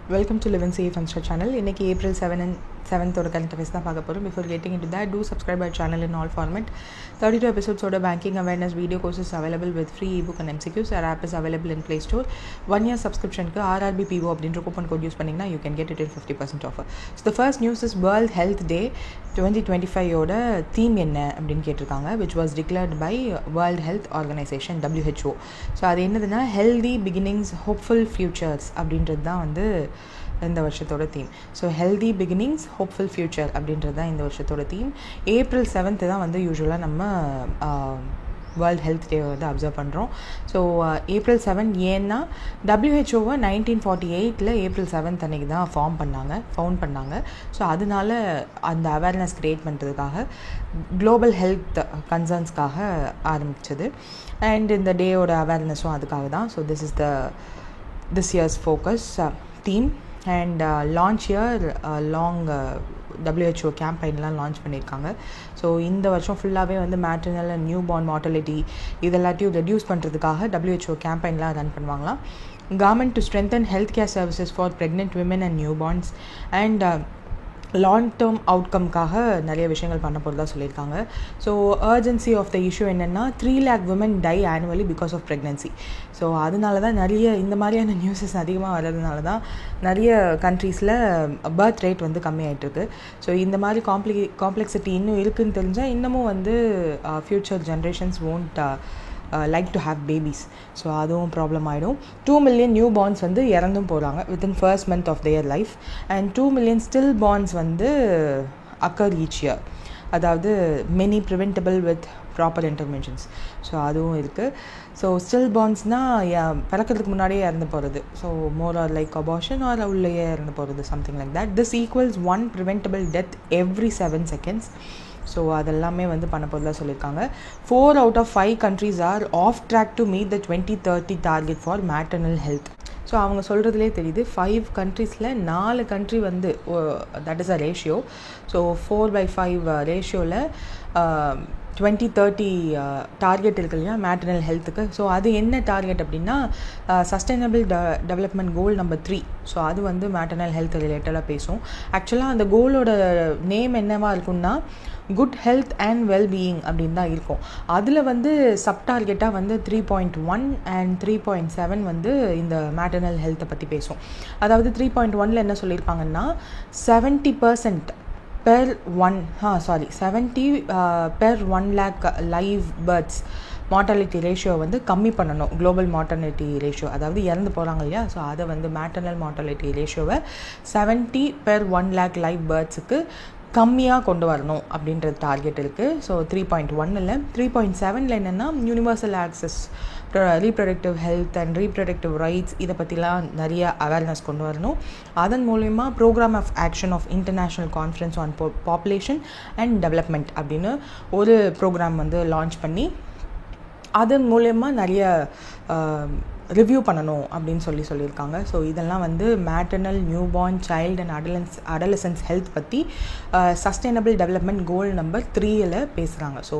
Welcome to Live and Safe Answer channel. இன்னைக்கு April 7th ஒரு current affairs தான் பார்க்க போகிறோம். Before getting into that, do subscribe our channel in all format. 32 episodes of banking awareness video courses available with free ebook and MCQs. Our app is available in Play Store. 1 year subscription ku RRBPO அப்படின்ற coupon code use பண்ணீங்கன்னா you can get it in 50% offer. So the first news is World Health Day 2025 ஓட theme என்ன அப்படின்னு கேட்டிருக்காங்க, which was declared by World Health Organization WHO. So அது என்னதுன்னா healthy beginnings, hopeful futures அப்படின்றது தான் வந்து இந்த வருஷத்தோட theme. So healthy beginnings hopeful future அப்படின்றது தான் இந்த வருஷத்தோட தீம். April 7th தான் வந்து யூஸ்வலாக நம்ம வேர்ல்ட் ஹெல்த் டே வந்து அப்சர்வ் பண்ணுறோம். ஸோ April 7 ஏன்னா WHOவை 1948 April 7 அன்றைக்கி தான் ஃபவுண்ட் பண்ணாங்க. ஸோ அதனால அந்த அவேர்னஸ் க்ரியேட் பண்ணுறதுக்காக குளோபல் ஹெல்த் கன்சர்ன்ஸ்க்காக ஆரம்பித்தது. அண்ட் இந்த டேயோட அவேர்னஸும் அதுக்காக தான். So this year's focus theme and launch year long WHO கேம்பெயின்லாம் லான்ச் பண்ணியிருக்காங்க. ஸோ இந்த வருஷம் ஃபுல்லாகவே வந்து maternal and newborn mortality இதெல்லாத்தையும் ரெடியூஸ் பண்ணுறதுக்காக WHO கேம்பெயின்லாம் ரன் பண்ணுவாங்களாம். Government to strengthen health care services for pregnant women and newborns and long term அவுட்கம்காக நிறைய விஷயங்கள் பண்ண போகிறதா சொல்லியிருக்காங்க. So urgency of the issue என்னென்னா 3 lakh women die annually because of pregnancy. So அதனால தான் நிறைய இந்த மாதிரியான நியூஸஸ் அதிகமாக வர்றதுனால தான் நிறைய கண்ட்ரீஸில் பர்த் ரேட் வந்து கம்மியாகிட்டுருக்கு. ஸோ இந்த மாதிரி காம்ப்ளெக்சிட்டி இன்னும் இருக்குதுன்னு தெரிஞ்சால் இன்னமும் வந்து future generations won't like to have babies. So அதுவும் ப்ராப்ளம் ஆகிடும். 2 million நியூ பார்ன்ஸ் வந்து இறந்தும் போகிறாங்க within first month of their life and 2 million stillborns வந்து அக்கர் ஈச் இயர். அதாவது many preventable with proper interventions. So அதுவும் இருக்குது. So still பார்ன்ஸ்னால் பிறக்கிறதுக்கு முன்னாடியே இறந்து போகிறது. So more or like abortion or உள்ளேயே இறந்து போகிறது, something like that. This equals 1 preventable death every 7 seconds. So அதெல்லாமே வந்து பண்ண போகிறதா சொல்லியிருக்காங்க. 4 out of 5 countries are off track to meet the 2030 target for maternal health. So அவங்க சொல்கிறதுலே தெரியுது 5 countries-ல 4 country வந்து that is a ratio. So 4/5 ரேஷியோவில் 2030 டார்கெட் இருக்கு இல்லையா மேட்டர்னல் ஹெல்த்துக்கு. ஸோ அது என்ன டார்கெட் அப்படின்னா சஸ்டைனபிள் டெவலப்மெண்ட் கோல் நம்பர் 3. ஸோ அது வந்து மேட்டர்னல் ஹெல்த் ரிலேட்டடாக பேசும். ஆக்சுவலாக அந்த கோலோட நேம் என்னவா இருக்குன்னா குட் ஹெல்த் அண்ட் வெல்பீயிங் அப்படின்னு தான் இருக்கும். அதில் வந்து சப் டார்கெட்டாக வந்து 3.1 அண்ட் 3.7 வந்து இந்த மேட்டர்னல் ஹெல்த்தை பற்றி பேசும். அதாவது 3.1ல் என்ன சொல்லியிருப்பாங்கன்னா 70% per 1 lakh live births mortality ratio வந்து கம்மி பண்ணணும். குளோபல் மார்ட்டாலிட்டி ரேஷியோ, அதாவது இறந்து போகிறாங்க இல்லையா, ஸோ அதை வந்து மேட்டர்னல் மார்ட்டாலிட்டி ரேஷியோவை 70 per 1 lakh live births-க்கு கம்மியாக கொண்டு வரணும் அப்படின்றது டார்கெட் இருக்குது. ஸோ 3.1 3.7 என்னென்னா universal access, reproductive health and reproductive rights இதை பற்றிலாம் நிறைய அவேர்னஸ் கொண்டு வரணும். அதன் மூலயமா programme of action of international conference on population and development அப்படின்னு ஒரு ப்ரோக்ராம் வந்து லான்ச் பண்ணி அதன் மூலயமா நிறைய ரிவ்யூ பண்ணணும் அப்படின்னு சொல்லியிருக்காங்க. ஸோ இதெல்லாம் வந்து maternal new born child and adolescence health பற்றி சஸ்டைனபிள் டெவலப்மெண்ட் கோல் நம்பர் 3 பேசுகிறாங்க. ஸோ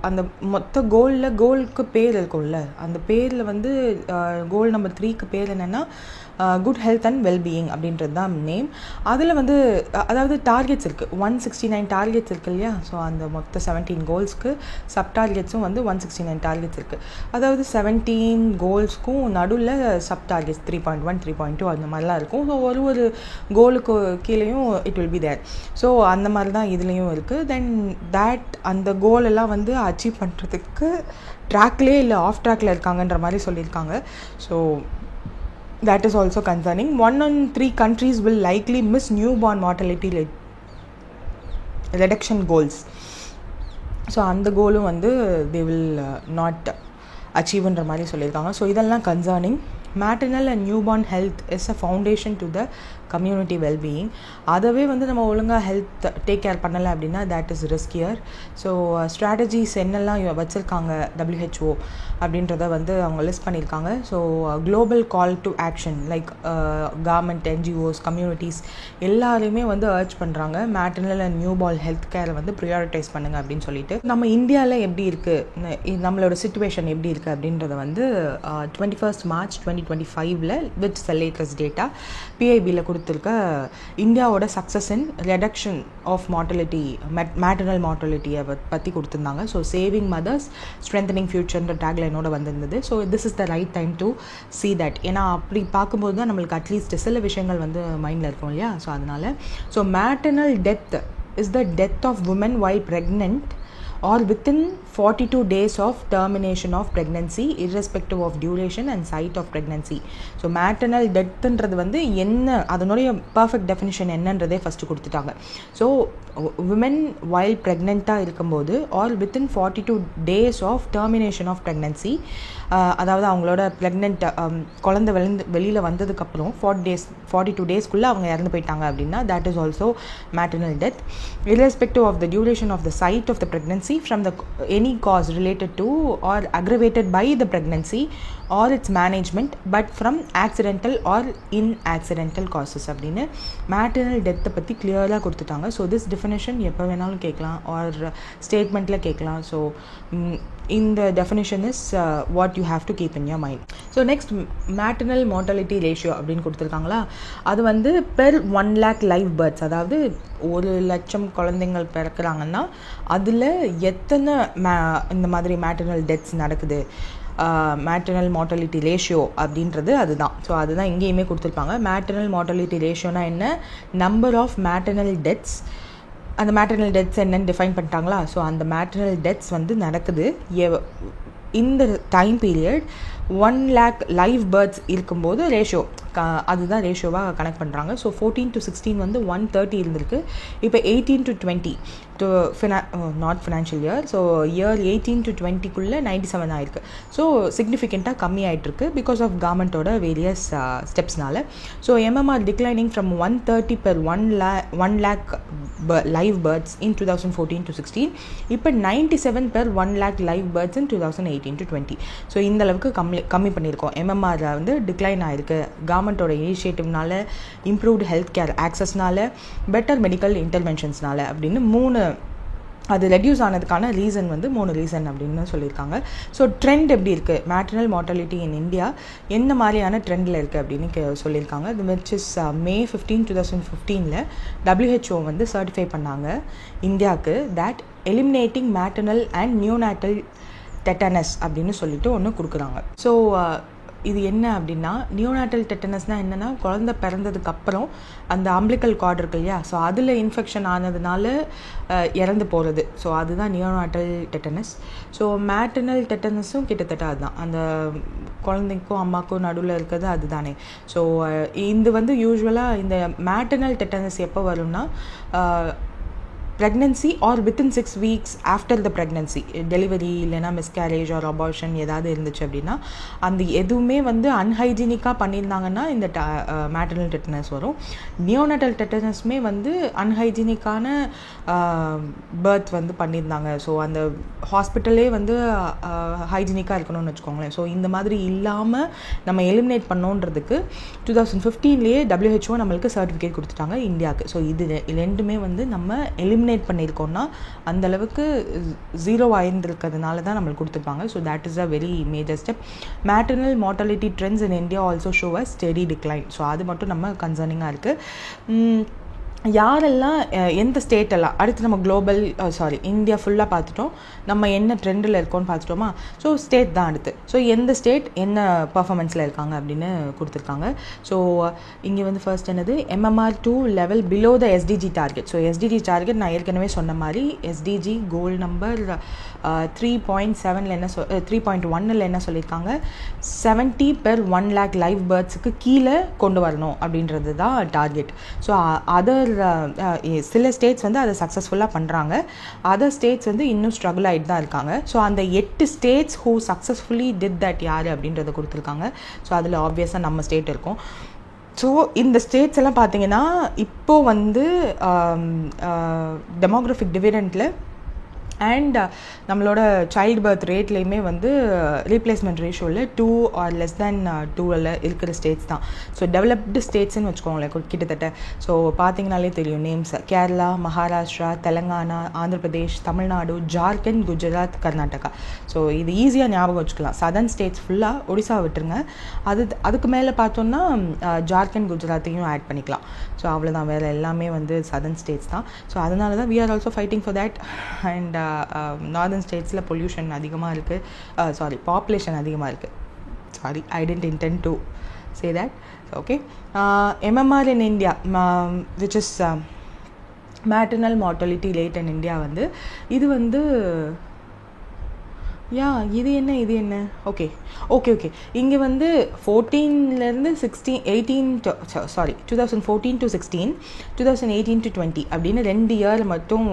அந்த மொத்த கோலுக்கு பேர் இருக்கும்ல, அந்த பேரில் வந்து கோல் நம்பர் 3க்கு பேர் என்னென்னா குட் ஹெல்த் அண்ட் வெல்பீயிங் அப்படின்றது தான் நேம். அதில் வந்து அதாவது டார்கெட்ஸ் இருக்குது, 169 டார்கெட்ஸ் இருக்குது இல்லையா. ஸோ அந்த மொத்த 17 கோல்ஸ்க்கு சப் டார்கெட்ஸும் வந்து 169 டார்கெட்ஸ் இருக்குது. அதாவது 17 கோல்ஸ்க்கும் நடுவில் சப் டார்கெட்ஸ் 3.1 3.2 அந்த மாதிரிலாம் இருக்கும். ஸோ ஒரு கோலுக்கு கீழேயும் it will be there. So அந்த மாதிரி தான் இதுலேயும் இருக்குது. தென் அந்த கோலெல்லாம் வந்து அச்சீவ் பண்ணுறதுக்கு ட்ராக்லேயே இல்லை ஆஃப் ட்ராக்ல இருக்காங்கன்ற மாதிரி சொல்லியிருக்காங்க. So that is also concerning. 1 in 3 countries will likely miss newborn mortality reduction goals. So அந்த கோலும் வந்து they will not achieve-ன்ற மாதிரி சொல்லியிருக்காங்க. ஸோ இதெல்லாம் concerning. Maternal and newborn health is a foundation to the community wellbeing. அதவே வந்து நம்ம ஒழுங்காக ஹெல்த் டேக் கேர் பண்ணலை அப்படின்னா that is riskier. So strategies என்னெல்லாம் வச்சுருக்காங்க WHO அப்படின்றத வந்து அவங்க லிஸ்ட் பண்ணியிருக்காங்க. So global call to action like government, NGOs, communities எல்லாருமே வந்து அர்ஜ் பண்ணுறாங்க maternal and newborn health கேரை வந்து ப்ரியாரிட்டைஸ் பண்ணுங்கள் அப்படின்னு சொல்லிட்டு. நம்ம இந்தியாவில் எப்படி இருக்குது, நம்மளோட சிச்சுவேஷன் எப்படி இருக்குது அப்படின்றத வந்து 21st March 2025 with latest data பிஐபியில் கொடுத்துருக்க இந்தியாவோட success in reduction of mortality maternal மார்டலிட்டியை பற்றி கொடுத்துருந்தாங்க. ஸோ சேவிங் மதர்ஸ் ஸ்ட்ரென்தனிங் ஃபியூச்சர்ன்ற டேக்லைனோட வந்திருந்தது. So this is the right time to see that. ஏன்னா அப்படி பார்க்கும்போது தான் நம்மளுக்கு அட்லீஸ்ட் சில விஷயங்கள் வந்து மைண்டில் இருக்கும் இல்லையா. ஸோ அதனால் so maternal death is the death of women while pregnant or within 42 days of termination of pregnancy irrespective of duration and site of pregnancy. So maternal டெத்துன்றது வந்து என்ன, அதனுடைய பர்ஃபெக்ட் டெஃபினிஷன் என்னன்றதே ஃபஸ்ட்டு கொடுத்துட்டாங்க. ஸோ விமென் வைல் ப்ரெக்னெண்ட்டாக இருக்கும்போது or within 42 days of termination of pregnancy, அதாவது அவங்களோட ப்ரெக்னென்ட் குழந்தை வெளியில் வந்ததுக்கப்புறம் 42 daysக்குள்ளே அவங்க இறந்து போயிட்டாங்க அப்படின்னா that is also maternal death irrespective of the duration of the site of the pregnancy from the any cause related to or aggravated by the pregnancy or its management but from accidental or inaccidental causes அப்படின்னு maternal டெத்தை பற்றி கிளியராக கொடுத்துட்டாங்க. So this definition எப்போ வேணாலும் கேட்கலாம் R ஸ்டேட்மெண்ட்டில் கேட்கலாம். So இந்த definition is what you have to keep in your mind. So next maternal mortality ratio அப்படின்னு கொடுத்துருக்காங்களா, அது வந்து பெர் 1 lakh லைவ் பர்த்ஸ், அதாவது 1,00,000 குழந்தைங்கள் பிறக்கிறாங்கன்னா அதில் எத்தனை இந்த மாதிரி மேட்டர்னல் டெத்ஸ் நடக்குது, மேட்டர்னல் மார்டாலிட்டி ரேஷியோ அப்படின்றது அதுதான். ஸோ அதுதான் இங்கேயுமே கொடுத்துருப்பாங்க. மேட்டர்னல் மார்டாலிட்டி ரேஷியோனா என்ன, நம்பர் ஆஃப் மேட்டர்னல் டெத்ஸ், அந்த மேட்டர்னல் டெத்ஸ் என்னன்னு டிஃபைன் பண்ணிட்டாங்களா. ஸோ அந்த மேட்டர்னல் டெத்ஸ் வந்து நடக்குது இந்த time period 1 lakh live births இருக்கும்போது ரேஷியோ, அதுதான் ரேஷியோவாக கனெக்ட் பண்ணுறாங்க. ஸோ 14 to 16 வந்து 130 இருந்திருக்கு. இப்போ 18 to 20 not financial year, so year 18 to 20க்குள்ளே 97 ஆயிருக்கு. ஸோ சிக்னிஃபிகண்ட்டாக கம்மி ஆகிட்டுருக்கு பிகாஸ் ஆஃப் கவர்மெண்ட்டோட வேரியஸ் ஸ்டெப்ஸ்னால. So MMR declining from 130 per 1 lakh live births in 2014 to 16, இப்போ 97 per 1 lakh live births in 2018 to 20. So இந்த அளவுக்கு கம்மி பண்ணியிருக்கோம். எம்எம்ஆர் வந்து டிக்ளைன் ஆகிருக்கு கவர்மெண்ட்டோட இனிஷியேட்டிவ்னால, இம்ப்ரூவ்டு ஹெல்த் கேர் ஆக்சஸ்னால, பெட்டர் மெடிக்கல் இன்டர்வென்ஷன்ஸ்னால அப்படின்னு 3 அது ரெடியூஸ் ஆனதுக்கான ரீசன் வந்து 3 ரீசன் அப்படின்னு சொல்லியிருக்காங்க. ஸோ ட்ரெண்ட் எப்படி இருக்குது, மேட்டர்னல் மார்டாலிட்டி இன் இந்தியா என்ன மாதிரியான ட்ரெண்டில் இருக்குது அப்படின்னு சொல்லியிருக்காங்க. விச் இஸ் May 15, 2015 WHO வந்து சர்டிஃபை பண்ணாங்க இந்தியாவுக்கு that eliminating maternal and neonatal tetanus அப்படின்னு சொல்லிட்டு ஒன்று கொடுக்குறாங்க. ஸோ இது என்ன அப்படின்னா, நியோநாட்டல் டெட்டனஸ்னால் என்னென்னா குழந்தை பிறந்ததுக்கப்புறம் அந்த அம்பிளிக்கல் கார்டு இருக்கு இல்லையா, ஸோ அதில் இன்ஃபெக்ஷன் ஆனதுனால இறந்து போகிறது. ஸோ அதுதான் நியோநாட்டல் டெட்டனஸ். ஸோ மேட்டர்னல் டெட்டனஸும் கிட்டத்தட்ட அதுதான், அந்த குழந்தைக்கும் அம்மாக்கும் நடுவில் இருக்கிறது அதுதானே. ஸோ இது வந்து யூஸ்வலாக இந்த மேட்டர்னல் டெட்டனஸ் எப்போ வரும்னா pregnancy or within 6 weeks after the pregnancy, delivery இல்லைனா மிஸ்கேரேஜ் ஆர் அபார்ஷன் ஏதாவது இருந்துச்சு அப்படின்னா, அந்த எதுவுமே வந்து அன்ஹைஜீனிக்காக பண்ணியிருந்தாங்கன்னா இந்த மேட்டர்னல் டெட்டனஸ் வரும். நியோநாட்டல் டெட்டனஸ்மே வந்து அன்ஹைஜீனிக்கான பர்த் வந்து பண்ணியிருந்தாங்க. ஸோ அந்த ஹாஸ்பிட்டலே வந்து ஹைஜீனிக்காக இருக்கணும்னு வச்சுக்கோங்களேன். ஸோ இந்த மாதிரி இல்லாமல் நம்ம எலிமினேட் பண்ணோன்றதுக்கு 2015 WHO நம்மளுக்கு சர்டிஃபிகேட் கொடுத்துட்டாங்க இந்தியாவுக்கு. ஸோ இது ரெண்டுமே வந்து நம்ம எலிமினேட் பண்ணியிருக்கோம்னா அந்த அளவுக்கு 0 ஆயிருந்திருக்கிறதுனால தான் நம்மளுக்கு கொடுத்துருப்பாங்க. So that is a very major step. Maternal mortality trends in India also show a steady decline. So அது மட்டும் நம்ம கன்சர்னிங்காக இருக்குது. யாரெல்லாம் எந்த ஸ்டேட்டெல்லாம் அடுத்து நம்ம குளோபல் இந்தியா ஃபுல்லாக பார்த்துட்டோம், நம்ம என்ன ட்ரெண்டில் இருக்கோன்னு பார்த்துட்டோமா. ஸோ ஸ்டேட் தான் அடுத்து. ஸோ எந்த ஸ்டேட் என்ன பர்ஃபார்மன்ஸில் இருக்காங்க அப்படின்னு கொடுத்துருக்காங்க. ஸோ இங்கே வந்து ஃபர்ஸ்ட் என்னது MMR2 level below the SDG target. So SDG target நான் ஏற்கனவே சொன்ன மாதிரி SDG கோல் நம்பர் 3.7 என்ன 3.1 என்ன சொல்லியிருக்காங்க, 70 per 1 lakh லைவ் பர்த்ஸுக்கு கீழே கொண்டு வரணும் அப்படின்றது தான் டார்கெட். ஸோ அதர் சில ஸ்டேட்ஸ் வந்து அதை சக்ஸஸ்ஃபுல்லாக பண்ணுறாங்க, அதர் ஸ்டேட்ஸ் வந்து இன்னும் ஸ்ட்ரகிள் ஆகிட்டு தான் இருக்காங்க. ஸோ அந்த 8 states who successfully did that யார் அப்படின்றத கொடுத்துருக்காங்க. ஸோ அதில் ஆப்வியஸாக நம்ம ஸ்டேட் இருக்கும். ஸோ இந்த ஸ்டேட்ஸ் எல்லாம் பார்த்தீங்கன்னா இப்போது வந்து டெமோக்ராஃபிக் டிவிடெண்டில் அண்ட் நம்மளோட சைல்டு பர்த் ரேட்லேயுமே வந்து ரீப்ளேஸ்மெண்ட் ரேஷியோவில் 2 ஆர் லெஸ் தேன் 2 இருக்கிற ஸ்டேட்ஸ் தான். ஸோ டெவலப்டு ஸ்டேட்ஸ்ன்னு வச்சுக்கோங்களேன் கிட்டத்தட்ட. ஸோ பார்த்தீங்கனாலே தெரியும் நேம்ஸ்: கேரளா, மகாராஷ்டிரா, தெலங்கானா, ஆந்திர பிரதேஷ், தமிழ்நாடு, ஜார்க்கண்ட், குஜராத், கர்நாடகா. ஸோ இது ஈஸியாக ஞாபகம் வச்சுக்கலாம். சதர்ன் ஸ்டேட்ஸ் ஃபுல்லாக, ஒடிசா விட்டுருங்க. அதுக்கு மேலே பார்த்தோன்னா ஜார்க்கண்ட், குஜராத்தையும் ஆட் பண்ணிக்கலாம். ஸோ அவ்வளோதான், வேறு எல்லாமே வந்து சதர்ன் ஸ்டேட்ஸ் தான். ஸோ அதனால தான் we are also fighting for that. And northern ஸ்டேட்ஸில் பொல்யூஷன் அதிகமாக இருக்குது, பாப்புலேஷன் அதிகமாக இருக்குது. I didn't intend to say that. Okay. MMR in India, which is maternal mortality rate in India, வந்து இது வந்து இது என்ன ஓகே இங்கே வந்து 2014 to 16, 2018 to 20 அப்படின்னு 2 இயர் மட்டும்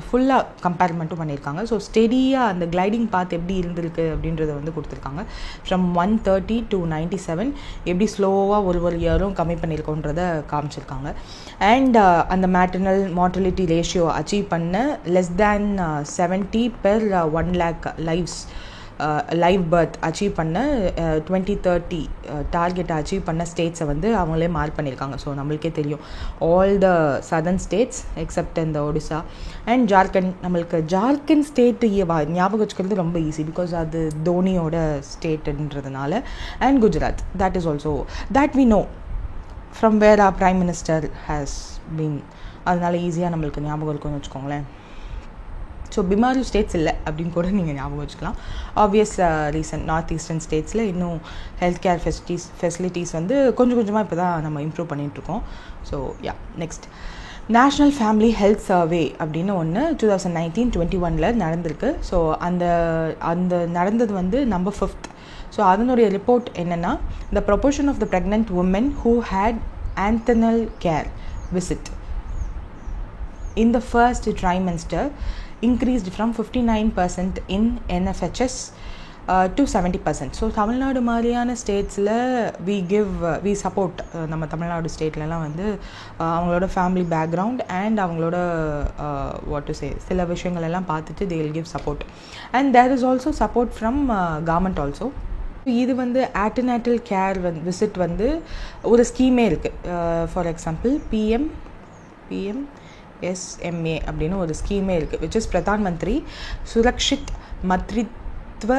ஃபுல்லாக கம்பேர் மட்டும் பண்ணியிருக்காங்க. ஸோ ஸ்டெடியாக அந்த கிளைடிங் பாத் எப்படி இருந்திருக்கு அப்படின்றத வந்து கொடுத்துருக்காங்க. ஃப்ரம் 130 to 97 எப்படி ஸ்லோவாக ஒரு இயரும் கம்மி பண்ணியிருக்கோன்றதை காமிச்சிருக்காங்க. அண்ட் அந்த மேட்டர்னல் மார்டலிட்டி ரேஷியோ அச்சீவ் பண்ண less than 70 per 1 lakh live birth achieve பண்ண 2030 டார்கெட்டை அச்சீவ் பண்ண ஸ்டேட்ஸை வந்து அவங்களே மார்க் பண்ணியிருக்காங்க. ஸோ நம்மளுக்கே தெரியும் all the southern states accept இந்த ஒடிசா அண்ட் ஜார்க்கண்ட். நம்மளுக்கு ஜார்க்கண்ட் ஸ்டேட்டு ஞாபகம் வச்சுக்கிறது ரொம்ப ஈஸி, பிகாஸ் அது தோனியோட ஸ்டேட்டுன்றதுனால. And Gujarat, that is also that we know from where our prime minister has been. அதனால ஈஸியாக நம்மளுக்கு ஞாபகம் இருக்கும்னு வச்சுக்கோங்களேன். ஸோ பிமாரி ஸ்டேட்ஸ் இல்லை அப்படின்னு கூட நீங்கள் ஞாபகம் வச்சுக்கலாம். ஆப்வியஸ் ரீசன் நார்த் ஈஸ்டர்ன் ஸ்டேட்ஸில் இன்னும் ஹெல்த் கேர் ஃபெசிலிட்டிஸ் வந்து கொஞ்சமாக இப்போ தான் நம்ம இம்ப்ரூவ் பண்ணிகிட்ருக்கோம். So next national family health survey அப்படின்னு ஒன்று 2019-21 நடந்திருக்கு. ஸோ அந்த நடந்தது வந்து நம்பர் 5th. ஸோ அதனுடைய ரிப்போர்ட் என்னென்னா, the proportion of the pregnant woman who had antenatal care visit in the first trimester increased from 59% in NFHS to 70%. So Tamil Nadu மாதிரியான ஸ்டேட்ஸில் we support நம்ம தமிழ்நாடு ஸ்டேட்லலாம் வந்து அவங்களோட ஃபேமிலி பேக்ரவுண்ட் அண்ட் அவங்களோட சில விஷயங்கள் எல்லாம் பார்த்துட்டு they will give support, and there is also support from government also. இது வந்து ஆன்டினேட்டல் கேர் விசிட் வந்து ஒரு ஸ்கீமே இருக்குது. ஃபார் எக்ஸாம்பிள் PMSMA அப்படின்னு ஒரு ஸ்கீமே இருக்குது, விச் இஸ் பிரதான் மந்திரி சுரக்ஷித் மத்ரித்வ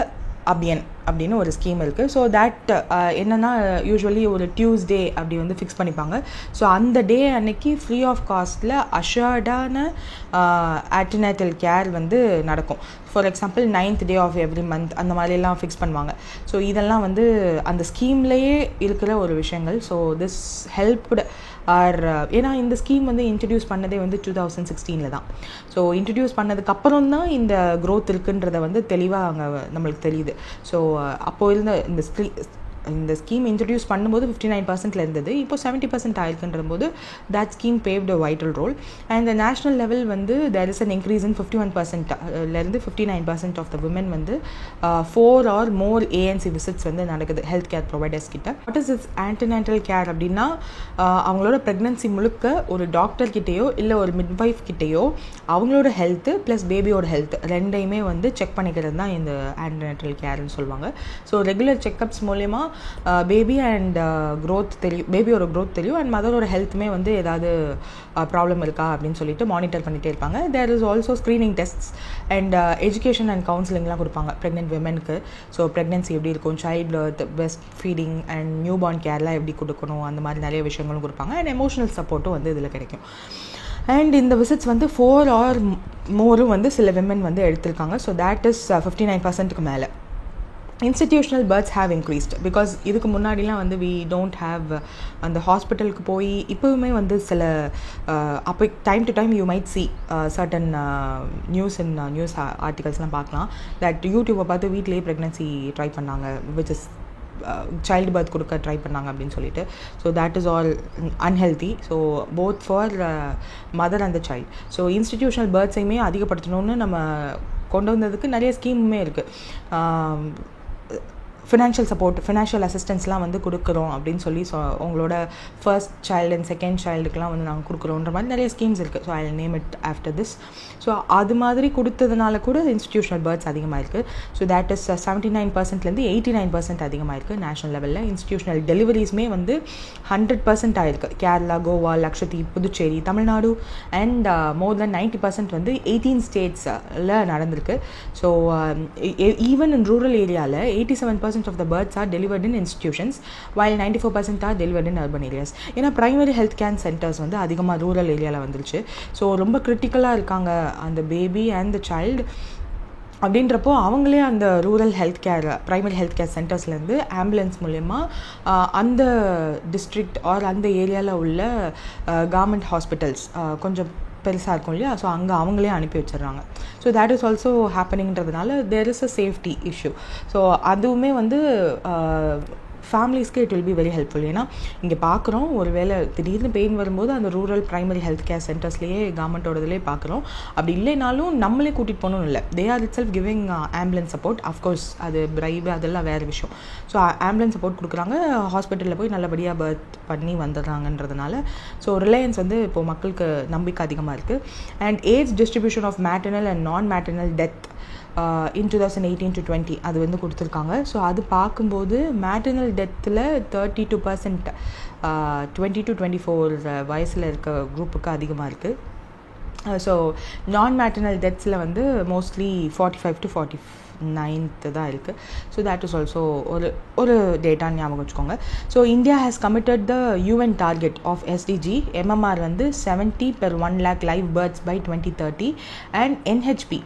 அபியன் அப்படின்னு ஒரு ஸ்கீம் இருக்குது. ஸோ தேட் என்னென்னா யூஸ்வலி ஒரு டியூஸ்டே அப்படி வந்து ஃபிக்ஸ் பண்ணிப்பாங்க. ஸோ அந்த டே அன்னைக்கு ஃப்ரீ ஆஃப் காஸ்ட்டில் அஷர்டான ஆன்டினேட்டல் கேர் வந்து நடக்கும். For example 9th day of every month அந்த மாதிரிலாம் ஃபிக்ஸ் பண்ணுவாங்க. ஸோ இதெல்லாம் வந்து அந்த ஸ்கீம்லேயே இருக்கிற ஒரு விஷயங்கள். ஸோ திஸ் ஹெல்ப்டு ஏன்னா இந்த ஸ்கீம் வந்து இன்ட்ரடியூஸ் பண்ணதே வந்து 2016 தான். ஸோ இன்ட்ரடியூஸ் பண்ணதுக்கப்புறம் தான் இந்த க்ரோத் இருக்குன்றதை வந்து தெளிவாக அங்கே நம்மளுக்கு தெரியுது. ஸோ அப்போது இருந்த இந்த ஸ்கீம் இன்ட்ரடியூஸ் பண்ணும்போது 59% இருந்தது, இப்போ 70% ஆயிருக்குன்ற போது that scheme paved a vital role. And national level வந்து there is an increase in 51%லேருந்து 59% ஆஃப் த விமன் வந்து 4 or more ANC விசிட்ஸ் வந்து நடக்குது ஹெல்த் கேர் ப்ரொவைடர்ஸ் கிட்ட. What is is antenatal care அப்படின்னா, அவங்களோட ப்ரெக்னன்சி முழுக்க ஒரு டாக்டர்கிட்டையோ இல்லை ஒரு மிட்வைஃப் கிட்டேயோ அவங்களோட ஹெல்த்து ப்ளஸ் பேபியோட ஹெல்த் ரெண்டையுமே வந்து செக் பண்ணிக்கிறது தான் இந்த ஆன்டினேட்டல் கேர்னு சொல்லுவாங்க. ஸோ ரெகுலர் செக்கப்ஸ் மூலமா பேபி அண்ட் க்ரோத் தெரியும், பேபியோட க்ரோத் தெரியும், அண்ட் மதரோட ஹெல்த்துமே வந்து ஏதாவது ப்ராப்ளம் இருக்கா அப்படின்னு சொல்லிட்டு மானிட்டர் பண்ணிகிட்டே இருப்பாங்க. There is also screening tests and education and கவுன்சிலிங்லாம் கொடுப்பாங்க ப்ரெக்னென்ட் விமனுக்கு. ஸோ ப்ரெக்னன்சி எப்படி இருக்கும், childbirth, breastfeeding and newborn கேர்லாம் எப்படி கொடுக்கணும், அந்த மாதிரி நிறைய விஷயங்களும் கொடுப்பாங்க. அண்ட் எமோஷனல் சப்போர்ட்டும் வந்து இதில் கிடைக்கும். அண்ட் இந்த விசிட்ஸ் வந்து 4 or more வந்து சில விமன் வந்து எடுத்திருக்காங்க. ஸோ தேட் இஸ் 59%க்கு மேலே. Institutional births have increased because இதுக்கு முன்னாடிலாம் வந்து வி டோன்ட் ஹேவ் அந்த ஹாஸ்பிட்டலுக்கு போய் இப்போவுமே வந்து சில அப்போ time to time you might see certain news ஆர்டிகல்ஸ்லாம் பார்க்கலாம் தட் யூடியூப்பை பார்த்து வீட்டிலேயே ப்ரெக்னன்சி ட்ரை பண்ணாங்க, விச் இஸ் சைல்டு பர்த் கொடுக்க ட்ரை பண்ணாங்க அப்படின்னு சொல்லிட்டு. So that is all unhealthy. So both for mother and the child. ஸோ இன்ஸ்டிடியூஷனல் பர்த்ஸையுமே அதிகப்படுத்தணும்னு நம்ம கொண்டு வந்ததுக்கு நிறைய ஸ்கீமுமே இருக்குது. ஃபினான்ஷியல் சப்போர்ட், ஃபினான்ஷியல் அசிஸ்டன்ஸ்லாம் வந்து கொடுக்குறோம் அப்படின்னு சொல்லி உங்களோட ஃபர்ஸ்ட் சைல்டு அண்ட் செகண்ட் சைல்டுக்குலாம் வந்து நாங்கள் கொடுக்குறோன்ற மாதிரி நிறைய ஸ்கீம்ஸ் இருக்குது. So I will name it after this. So அது மாதிரி கொடுத்ததுனால கூட இன்ஸ்டிடியூஷனல் பர்த்ஸ் அதிகமாக இருக்குது. ஸோ தேட் இஸ் 79%லேருந்து 89% அதிகமாக இருக்குது நேஷனல் லெவலில். இன்ஸ்டிடியூஷனல் டெலிவரிஸுமே வந்து 100% ஆயிருக்கு. கேரளா, கோவா, லக்ஷதீப், புதுச்சேரி, தமிழ்நாடு அண்ட் மோர் தென் 90% வந்து 18 ஸ்டேட்ஸில் நடந்திருக்கு. ஸோ ஈவன் இன் ரூரல் ஏரியாவில் 87% of the births are delivered in institutions while 94% are delivered in urban areas. ஏன்னா பிரைமரி ஹெல்த் கேர் சென்டர்ஸ் வந்து அதிகமாக ரூரல் ஏரியாவில் வந்துருச்சு. ஸோ ரொம்ப கிரிட்டிக்கலாக இருக்காங்க அந்த பேபி அண்ட் த சைல்டு. அப்படின்றப்போ அவங்களே அந்த rural health care, primary health care சென்டர்ஸ்லேருந்து ஆம்புலன்ஸ் மூலயமா அந்த டிஸ்ட்ரிக்ட் ஆர் அந்த ஏரியாவில் உள்ள கவர்மெண்ட் ஹாஸ்பிட்டல்ஸ் கொஞ்சம் பெருசாக இருக்கும் இல்லையா, ஸோ அங்கே அவங்களே அனுப்பி வச்சிடுறாங்க. ஸோ தேட் இஸ் ஆல்சோ ஹேப்பனிங்கிறதுனால there is a safety issue. So அதுவுமே வந்து ஃபேமிலிஸ்க்கு it will be very helpful. ஏன்னா இங்கே பார்க்குறோம், ஒரு வேளை திடீர்னு பெயின் வரும்போது அந்த ரூரல் ப்ரைமரி ஹெல்த் கேர் சென்டர்ஸ்லேயே கவர்மெண்ட்டோடதுலேயே பார்க்குறோம். அப்படி இல்லைனாலும் நம்மளே கூட்டிகிட்டு போகணும்னு இல்லை, they are itself giving ambulance support. Of course அது பிரைவு அதெல்லாம் வேறு விஷயம். ஸோ ஆம்புலன்ஸ் சப்போர்ட் கொடுக்குறாங்க, ஹாஸ்பிட்டலில் போய் நல்லபடியாக பர்த் பண்ணி வந்துடுறாங்கன்றதுனால ஸோ ரிலையன்ஸ் வந்து இப்போது மக்களுக்கு நம்பிக்கை அதிகமாக இருக்குது. And age distribution of maternal and non maternal death in 2018 to 20 அது வந்து கொடுத்துருக்காங்க. ஸோ அது பார்க்கும்போது மேட்டர்னல் டெத்தில் 32% 20 to 24 வயசில் இருக்க குரூப்புக்கு அதிகமாக இருக்குது. ஸோ நான் மேட்டர்னல் டெத்ஸில் வந்து மோஸ்ட்லி 45 to 49 தான் இருக்குது. ஸோ தேட் இஸ் ஆல்சோ ஒரு டேட்டா ஞாபகம் வச்சுக்கோங்க. So India has committed the UN target of SDG MMR வந்து 70 per 1 lakh live births by 2030 and NHP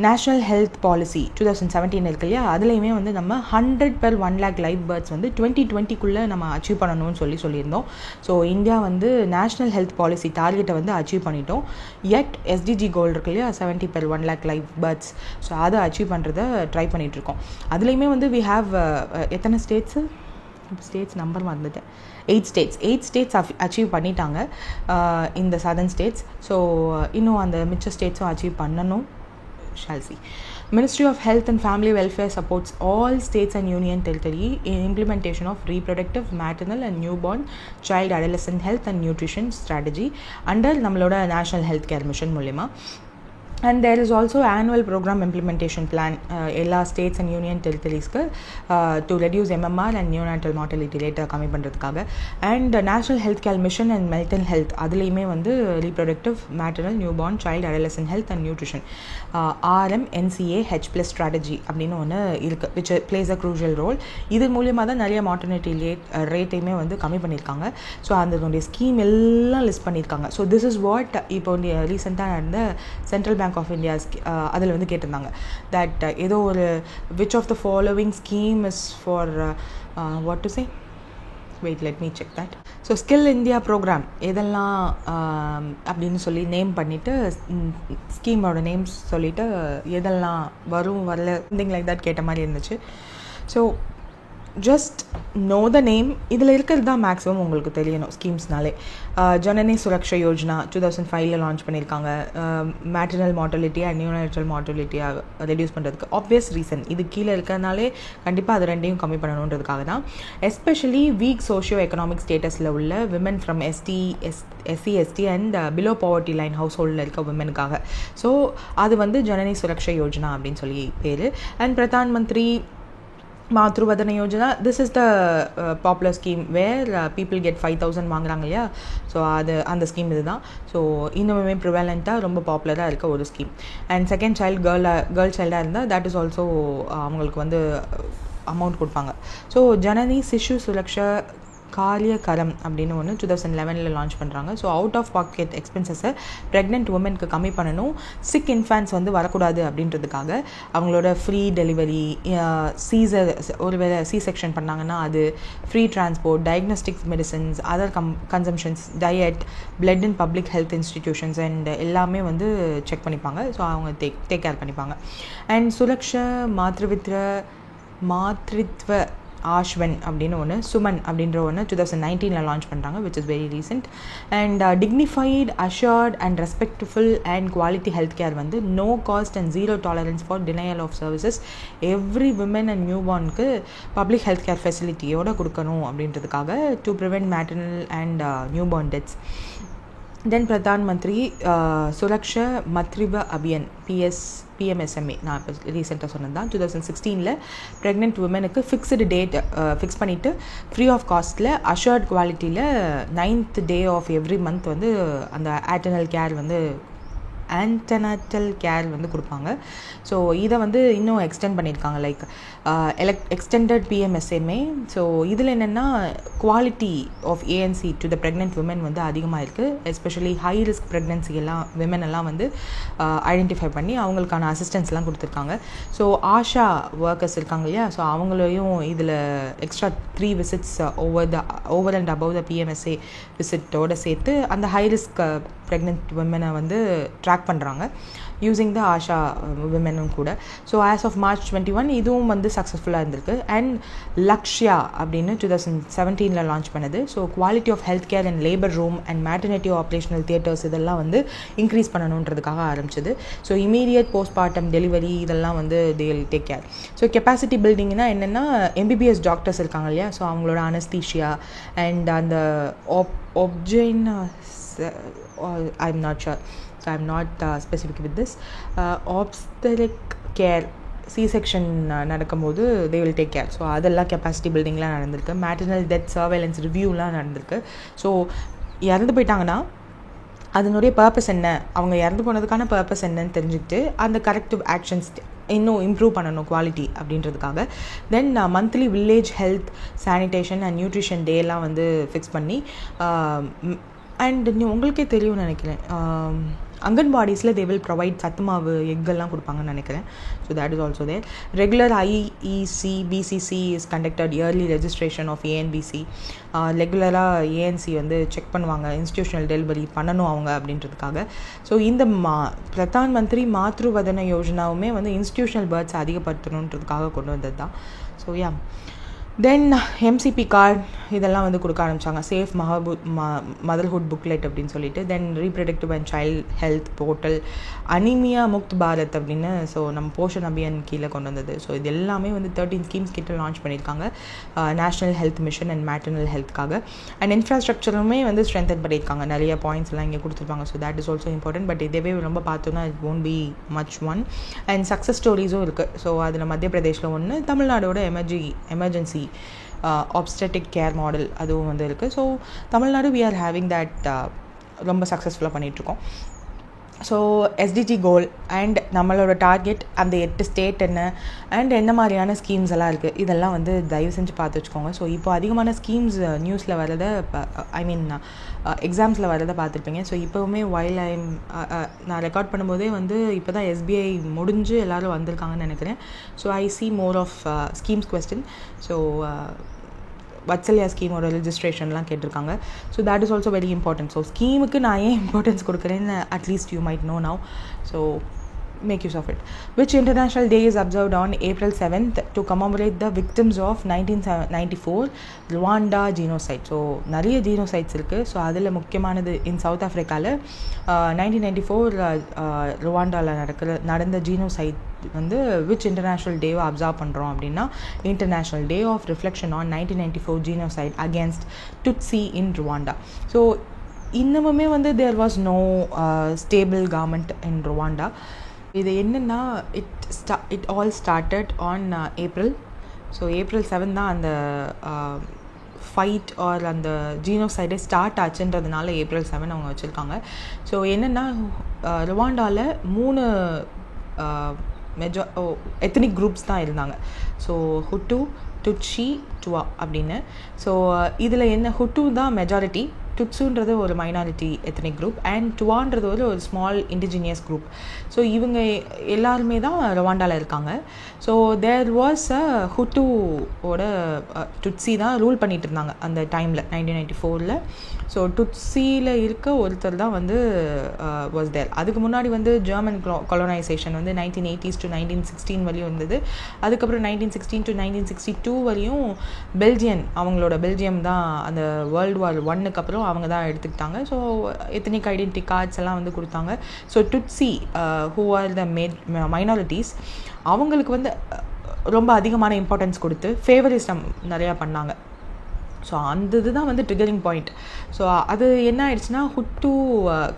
national health policy 2017 இருக்கு இல்லையா, அதுலேயுமே வந்து நம்ம 100 per 1 lakh live births வந்து 2020 நம்ம அச்சீவ் பண்ணணும்னு சொல்லியிருந்தோம். ஸோ இந்தியா வந்து நேஷ்னல் ஹெல்த் பாலிசி டார்கெட்டை வந்து அச்சீவ் பண்ணிட்டோம். எட் SDG கோல் இருக்கு இல்லையா, 70 per 1 lakh live births, so அதை அச்சீவ் பண்ணுறதை ட்ரை பண்ணிகிட்ருக்கோம். அதுலேயுமே வந்து வி ஹாவ் எத்தனை ஸ்டேட்ஸ் நம்பர் வந்துட்டேன், 8 ஸ்டேட்ஸ் அச்சீவ் பண்ணிட்டாங்க இந்த சதர்ன் ஸ்டேட்ஸ். ஸோ இன்னும் அந்த மிச்ச ஸ்டேட்ஸும் அச்சீவ் பண்ணணும். Shall see. Ministry of Health and Family Welfare supports all states and union territory in implementation of reproductive, maternal and newborn, child, adolescent health and nutrition strategy under நம்மளோட National Health Care Mission மூலமா. And there is also annual program implementation plan எல்லா states and union territoriesக்கு to reduce MMR and neonatal mortality rate கம்மி பண்ணுறதுக்காக. And national health care mission and mental health அதுலேயுமே வந்து reproductive, maternal, newborn, child, adolescent health and nutrition RMNCA strategy அப்படின்னு ஒன்று இருக்குது, which plays a crucial role. இது மூலியமாக தான் நிறைய மார்டர்னிட்டி ரேட்டையுமே வந்து கம்மி பண்ணியிருக்காங்க. ஸோ அதனுடைய ஸ்கீம் எல்லாம் லிஸ்ட் பண்ணியிருக்காங்க. ஸோ திஸ் இஸ் வாட் இப்போ ரீசெண்டாக நடந்த சென்ட்ரல் பேங்க் ஆஃப் இந்தியா அதில் வந்து கேட்டிருந்தாங்க தட் ஏதோ ஒரு which of the following scheme is for what to say, wait let me check that. So skill India programme எதெல்லாம் அப்படின்னு சொல்லி நேம் பண்ணிவிட்டு ஸ்கீமோட நேம்ஸ் சொல்லிவிட்டு எதெல்லாம் வரும் வரல திங் லைக் தட் கேட்ட மாதிரி இருந்துச்சு. So just no the name. இதில் இருக்கிறது தான் மேக்ஸிமம் உங்களுக்கு தெரியணும் ஸ்கீம்ஸ்னாலே. ஜனனி சுரக்ஷா யோஜனா 2005 லான்ச் பண்ணியிருக்காங்க. மேட்டர்னல் மார்டாலிட்டி அண்ட் நியூனாட்டல் மார்டாலிட்டியாக ரெடியூஸ் பண்ணுறதுக்கு ஆப்வியஸ் ரீசன் இது கீழே இருக்கிறதுனாலே கண்டிப்பாக அது ரெண்டையும் கம்மி பண்ணணுன்றதுக்காக தான். எஸ்பெஷலி வீக் சோஷியோ எக்கனாமிக் ஸ்டேட்டஸில் உள்ள women from SC ST and below poverty line house ஹோல்டில் இருக்க விமனுக்காக. ஸோ அது வந்து ஜனனி சுரக்ஷா யோஜனா அப்படின்னு சொல்லி பேர். And Pradhan Mantri Matruvandana Yojana, this is the popular scheme where people get 5,000 வாங்குறாங்க இல்லையா. ஸோ அந்த ஸ்கீம் இது தான். ஸோ இன்னுமே ப்ரிவேலண்ட்டாக ரொம்ப பாப்புலராக இருக்க ஒரு scheme. And second child girl சைல்டாக இருந்தால் தட் இஸ் ஆல்சோ அவங்களுக்கு வந்து அமௌண்ட் கொடுப்பாங்க. ஸோ ஜனனி சிஷு சுரக்ஷா காரியகரம் அப்படின்னு ஒன்று 2011 லான்ச் பண்ணுறாங்க. ஸோ அவுட் ஆஃப் பாக்கெட் எக்ஸ்பென்சஸை ப்ரெக்னென்ட் உமனுக்கு கம்மி பண்ணணும், சிக் இன்ஃபேன்ட்ஸ் வந்து வரக்கூடாது அப்படின்றதுக்காக அவங்களோட ஃப்ரீ டெலிவரி, ஒருவேளை செக்ஷன் பண்ணாங்கன்னா அது free transport, diagnostics medicines, other consumptions, diet, blood in public health institutions and எல்லாமே வந்து செக் பண்ணிப்பாங்க. ஸோ அவங்க டேக் கேர் பண்ணிப்பாங்க. அண்ட் சுரக்ஷா மாத்ருத்வ ஆஷ்வன் அப்படின்னு ஒன்று, சுமன் அப்படின்ற ஒன்று 2019 லான்ச் பண்ணுறாங்க, which is very recent. And dignified, assured and respectful and quality health care வந்து no cost and zero tolerance for denial of services every women and new பார்னுக்கு public health care ஃபெசிலிட்டியோடு கொடுக்கணும் அப்படின்றதுக்காக to prevent maternal and newborn deaths. Then Pradhan Mantri Suraksha மத்ரிவ அபியன் PMSMA, நான் இப்போ ரீசெண்டாக சொன்னது தான், 2016 pregnant உமனுக்கு ஃபிக்ஸ்டு டேட் ஃபிக்ஸ் பண்ணிவிட்டு ஃப்ரீ ஆஃப் காஸ்ட்டில் அஷர்ட் குவாலிட்டியில் 9th day of every month வந்து அந்த ஆன்டனாட்டல் கேர் வந்து கொடுப்பாங்க. ஸோ இதை வந்து இன்னும் எக்ஸ்டெண்ட் பண்ணியிருக்காங்க, லைக் எக்ஸ்டெண்டட் PMSMA. ஸோ இதில் என்னென்னா quality of ANC to the pregnant women வந்து அதிகமாக இருக்குது. Especially high risk pregnancy women எல்லாம் வந்து ஐடென்டிஃபை பண்ணி அவங்களுக்கான அசிஸ்டன்ஸ்லாம் கொடுத்துருக்காங்க. ஸோ ஆஷா ஒர்க்கர்ஸ் இருக்காங்க இல்லையா, ஸோ அவங்களையும் இதில் extra 3 visits over and above the PMSA விசிட்டோடு சேர்த்து அந்த ஹை ரிஸ்க் ப்ரெக்னென்ட் விமனை வந்து ட்ராக் பண்ணுறாங்க யூஸிங் த ஆஷா விமெனும் கூட. ஸோ ஆஸ் ஆஃப் March 21 இதுவும் வந்து சக்ஸஸ்ஃபுல்லாக இருந்திருக்கு. அண்ட் லக்ஷ்யா அப்படின்னு 2017 லான்ச் பண்ணுது. So quality of health care and labour room and maternity operational theatres இதெல்லாம் வந்து இன்க்ரீஸ் பண்ணணுன்றதுக்காக ஆரம்பிச்சது. ஸோ இமீடியட் போஸ்ட்மார்ட்டம் டெலிவரி இதெல்லாம் வந்து they will take care. So capacity பில்டிங்னா என்னென்னா MBBS டாக்டர்ஸ் இருக்காங்க இல்லையா, ஸோ அவங்களோட அனஸ்தீஷியா அண்ட் அந்த ஒப்ஜெயின் I'm not sure, so I'm not specific with this. Obstetric care, C-section நடக்கும்போது they will take care. So அதெல்லாம் கெப்பாசிட்டி பில்டிங்லாம் நடந்திருக்கு. மேட்டர்னல் டெத் சர்வேலன்ஸ் ரிவ்யூலாம் நடந்திருக்கு. ஸோ இறந்து போயிட்டாங்கன்னா அதனுடைய பர்பஸ் என்ன, அவங்க இறந்து போனதுக்கான பர்பஸ் என்னன்னு தெரிஞ்சுக்கிட்டு அந்த கரெக்டிவ் ஆக்ஷன்ஸ் இன்னும் இம்ப்ரூவ் பண்ணணும் குவாலிட்டி அப்படின்றதுக்காக. Then monthly village health sanitation and nutrition டேலாம் வந்து ஃபிக்ஸ் பண்ணி அண்ட் உங்களுக்கே தெரியும்னு நினைக்கிறேன், அங்கன்வாடிஸில் தே வில் ப்ரொவைட் சத்து மாவு எக்கெல்லாம் கொடுப்பாங்கன்னு நினைக்கிறேன். So that is also there. Regular IEC BCC is conducted early registration of ANBC. ரெகுலராக ANC வந்து செக் பண்ணுவாங்க, இன்ஸ்டிடியூஷனல் டெலிவரி பண்ணணும் அவங்க அப்படின்றதுக்காக. ஸோ இந்த பிரதான் மந்திரி மாத்ருவதன யோஜனாவுமே வந்து இன்ஸ்டிடியூஷனல் பர்த்ஸ் அதிகப்படுத்தணுன்றதுக்காக கொண்டு வந்தது தான். So yeah, then MCP card இதெல்லாம் வந்து கொடுக்க ஆரம்பித்தாங்க, சேஃப் மதர்ஹுட் புக்லெட் அப்படின்னு சொல்லிட்டு. Then reproductive and child health portal, anaemia Mukt Bharat அப்படின்னு ஸோ நம்ம போஷன் அபியான் கீழே கொண்டு வந்தது. ஸோ இது எல்லாமே வந்து 13 ஸ்கீம்ஸ் கிட்ட லான்ச் பண்ணியிருக்காங்க national health mission and maternal ஹெல்த்துக்காக. அண்ட் இன்ஃப்ராஸ்ட்ரக்சருமே வந்து ஸ்ட்ரென்தன் பண்ணியிருக்காங்க, நிறைய பாயிண்ட்ஸ்லாம் இங்கே கொடுத்துருப்பாங்க. So that is also important. But இதே ரொம்ப பார்த்தோன்னா it won't be much one. And success ஸ்டோரிஸும் இருக்குது. ஸோ அதில் மத்திய பிரதேஷில் ஒன்று, தமிழ்நாடோட எமர்ஜென்சி obstetric கேர் மாடல் அதுவும் வந்து இருக்குது. So Tamil Nadu we are having that ரொம்ப சக்ஸஸ்ஃபுல்லாக பண்ணிகிட்ருக்கோம். ஸோ SDG கோல் அண்ட் நம்மளோட டார்கெட், அந்த 8 ஸ்டேட் என்ன அண்ட் என்ன மாதிரியான ஸ்கீம்ஸ் எல்லாம் இருக்குது இதெல்லாம் வந்து தயவு செஞ்சு பார்த்து வச்சுக்கோங்க. ஸோ இப்போ அதிகமான ஸ்கீம்ஸ் நியூஸில் வரதை எக்ஸாம்ஸில் வரதை பார்த்துருப்பீங்க. ஸோ இப்போவுமே நான் ரெக்கார்ட் பண்ணும்போதே வந்து இப்போ தான் SBI முடிஞ்சு எல்லோரும் வந்திருக்காங்கன்னு நினைக்கிறேன். So I see more of schemes question. So Vatsalya ஸ்கீமோட ரெஜிஸ்ட்ரேஷன்லாம் கேட்டிருக்காங்க. So that is also very important. So ஸ்கீமுக்கு நான் ஏன் இம்பார்ட்டன்ஸ் கொடுக்குறேன்னு at least you might know now. So make use of it. Which international day is observed on April 7th to commemorate the victims of 1994 Rwanda genocide? So நிறைய ஜீனோசைட்ஸ் இருக்குது. So அதில் முக்கியமானது south ஆஃப்ரிக்காவில் 1994 ருவாண்டாவில் நடந்த genocide வந்து விச் இன்டர்நேஷ்னல் டேவை observe பண்ணுறோம் அப்படின்னா international day of reflection on 1994 genocide against Tutsi in Rwanda. So இன்னமுமே வந்து there was no stable government in Rwanda. இது என்னென்னா it all started on April. So April 7 தான் அந்த ஃபைட் ஆர் அந்த ஜீனோசைடே ஸ்டார்ட் ஆச்சுன்றதுனால April 7 அவங்க வச்சுருக்காங்க. ஸோ என்னென்னா ருவாண்டாவில் 3 எத்னிக் குரூப்ஸ் தான் இருந்தாங்க. ஸோ ஹுட்டு, டுட்சி, டுவா அப்படின்னு. ஸோ இதில் என்ன, ஹுட்டு தான் மெஜாரிட்டி டுட்ஸுன்றது ஒரு மைனாரிட்டி எத்தனிக் குரூப் அண்ட் டுவான்றது ஒரு ஸ்மால் இண்டிஜினியஸ் குரூப். ஸோ இவங்க எல்லாருமே தான் ரவாண்டாவில் இருக்காங்க. ஸோ தேர் வாஸ் அ ஹுட்டூவோட டுட்ஸி தான் ரூல் பண்ணிகிட்டு இருந்தாங்க அந்த டைமில் 1994. ஸோ டுட்ஸியில் இருக்க ஒருத்தர் தான் வந்து வாஸ் தேர். அதுக்கு முன்னாடி வந்து ஜெர்மன் கொலோனைசேஷன் வந்து 1980s to 1916 வரையும் இருந்தது. அதுக்கப்புறம் 1916 to 1962 வரையும் பெல்ஜியம் தான் அந்த World War I அப்புறம் அவங்க தான் எடுத்துக்கிட்டாங்க. ஸோ எத்தனிக் ஐடென்டிட்டி கார்ட்ஸ் எல்லாம் வந்து கொடுத்தாங்க. So Tutsi who are the minorities அவங்களுக்கு வந்து ரொம்ப அதிகமான இம்பார்ட்டன்ஸ் கொடுத்து ஃபேவரிசம் நிறையா பண்ணாங்க. ஸோ அந்த இதுதான் வந்து ட்ரிகரிங் பாயிண்ட். ஸோ அது என்ன ஆயிடுச்சுன்னா ஹுட்டு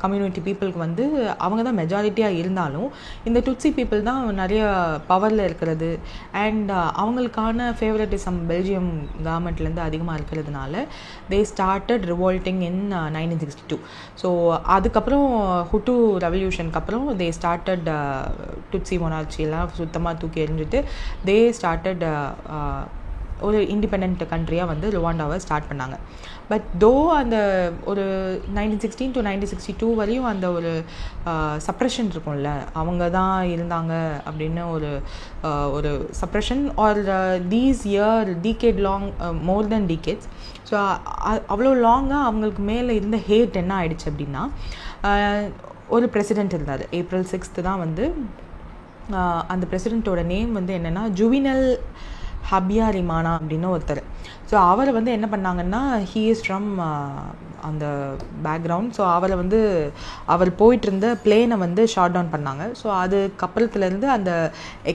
கம்யூனிட்டி பீப்புளுக்கு வந்து அவங்க தான் மெஜாரிட்டியாக இருந்தாலும் இந்த டுட்ஸி பீப்புள் தான் நிறைய பவரில் இருக்கிறது அண்ட் அவங்களுக்கான ஃபேவரட்டிசம் பெல்ஜியம் கவர்மெண்ட்லேருந்து அதிகமாக இருக்கிறதுனால தே ஸ்டார்டட் ரிவோல்ட்டிங் இன் 1962. ஸோ அதுக்கப்புறம் ஹுட்டு ரெவல்யூஷனுக்கு அப்புறம் தே ஸ்டார்டட் டுட்ஸி மொனார்ச்சி எல்லாம் சுத்தமாக தூக்கி எறிஞ்சிட்டு தே ஸ்டார்டட் ஒரு இண்டிபெண்ட் கண்ட்ரியாக வந்து ருவாண்டாவை ஸ்டார்ட் பண்ணாங்க. பட் தோ அந்த ஒரு 1916 to 1962 வரையும் அந்த ஒரு சப்ரெஷன் இருக்கும்ல, அவங்க தான் இருந்தாங்க அப்படின்னு ஒரு suppression are these decade long more then decades. So அவ்வளோ லாங்காக அவங்களுக்கு மேலே இருந்த ஹேட் என்ன ஆயிடுச்சு அப்படின்னா ஒரு பிரசிடெண்ட் இருந்தார். April 6th தான் வந்து அந்த பிரசிடெண்ட்டோட நேம் வந்து என்னென்னா ஜுவினல் ஹபியாரிமானா அப்படின்னு ஒருத்தர். ஸோ அவரை வந்து என்ன பண்ணாங்கன்னா ஹீ இஸ் ஃப்ரம் அந்த பேக்ரவுண்ட். ஸோ அவரை வந்து அவர் போயிட்டு இருந்த பிளேனை வந்து ஷாட் டவுன் பண்ணாங்க. ஸோ அதுக்கப்புறத்துலேருந்து அந்த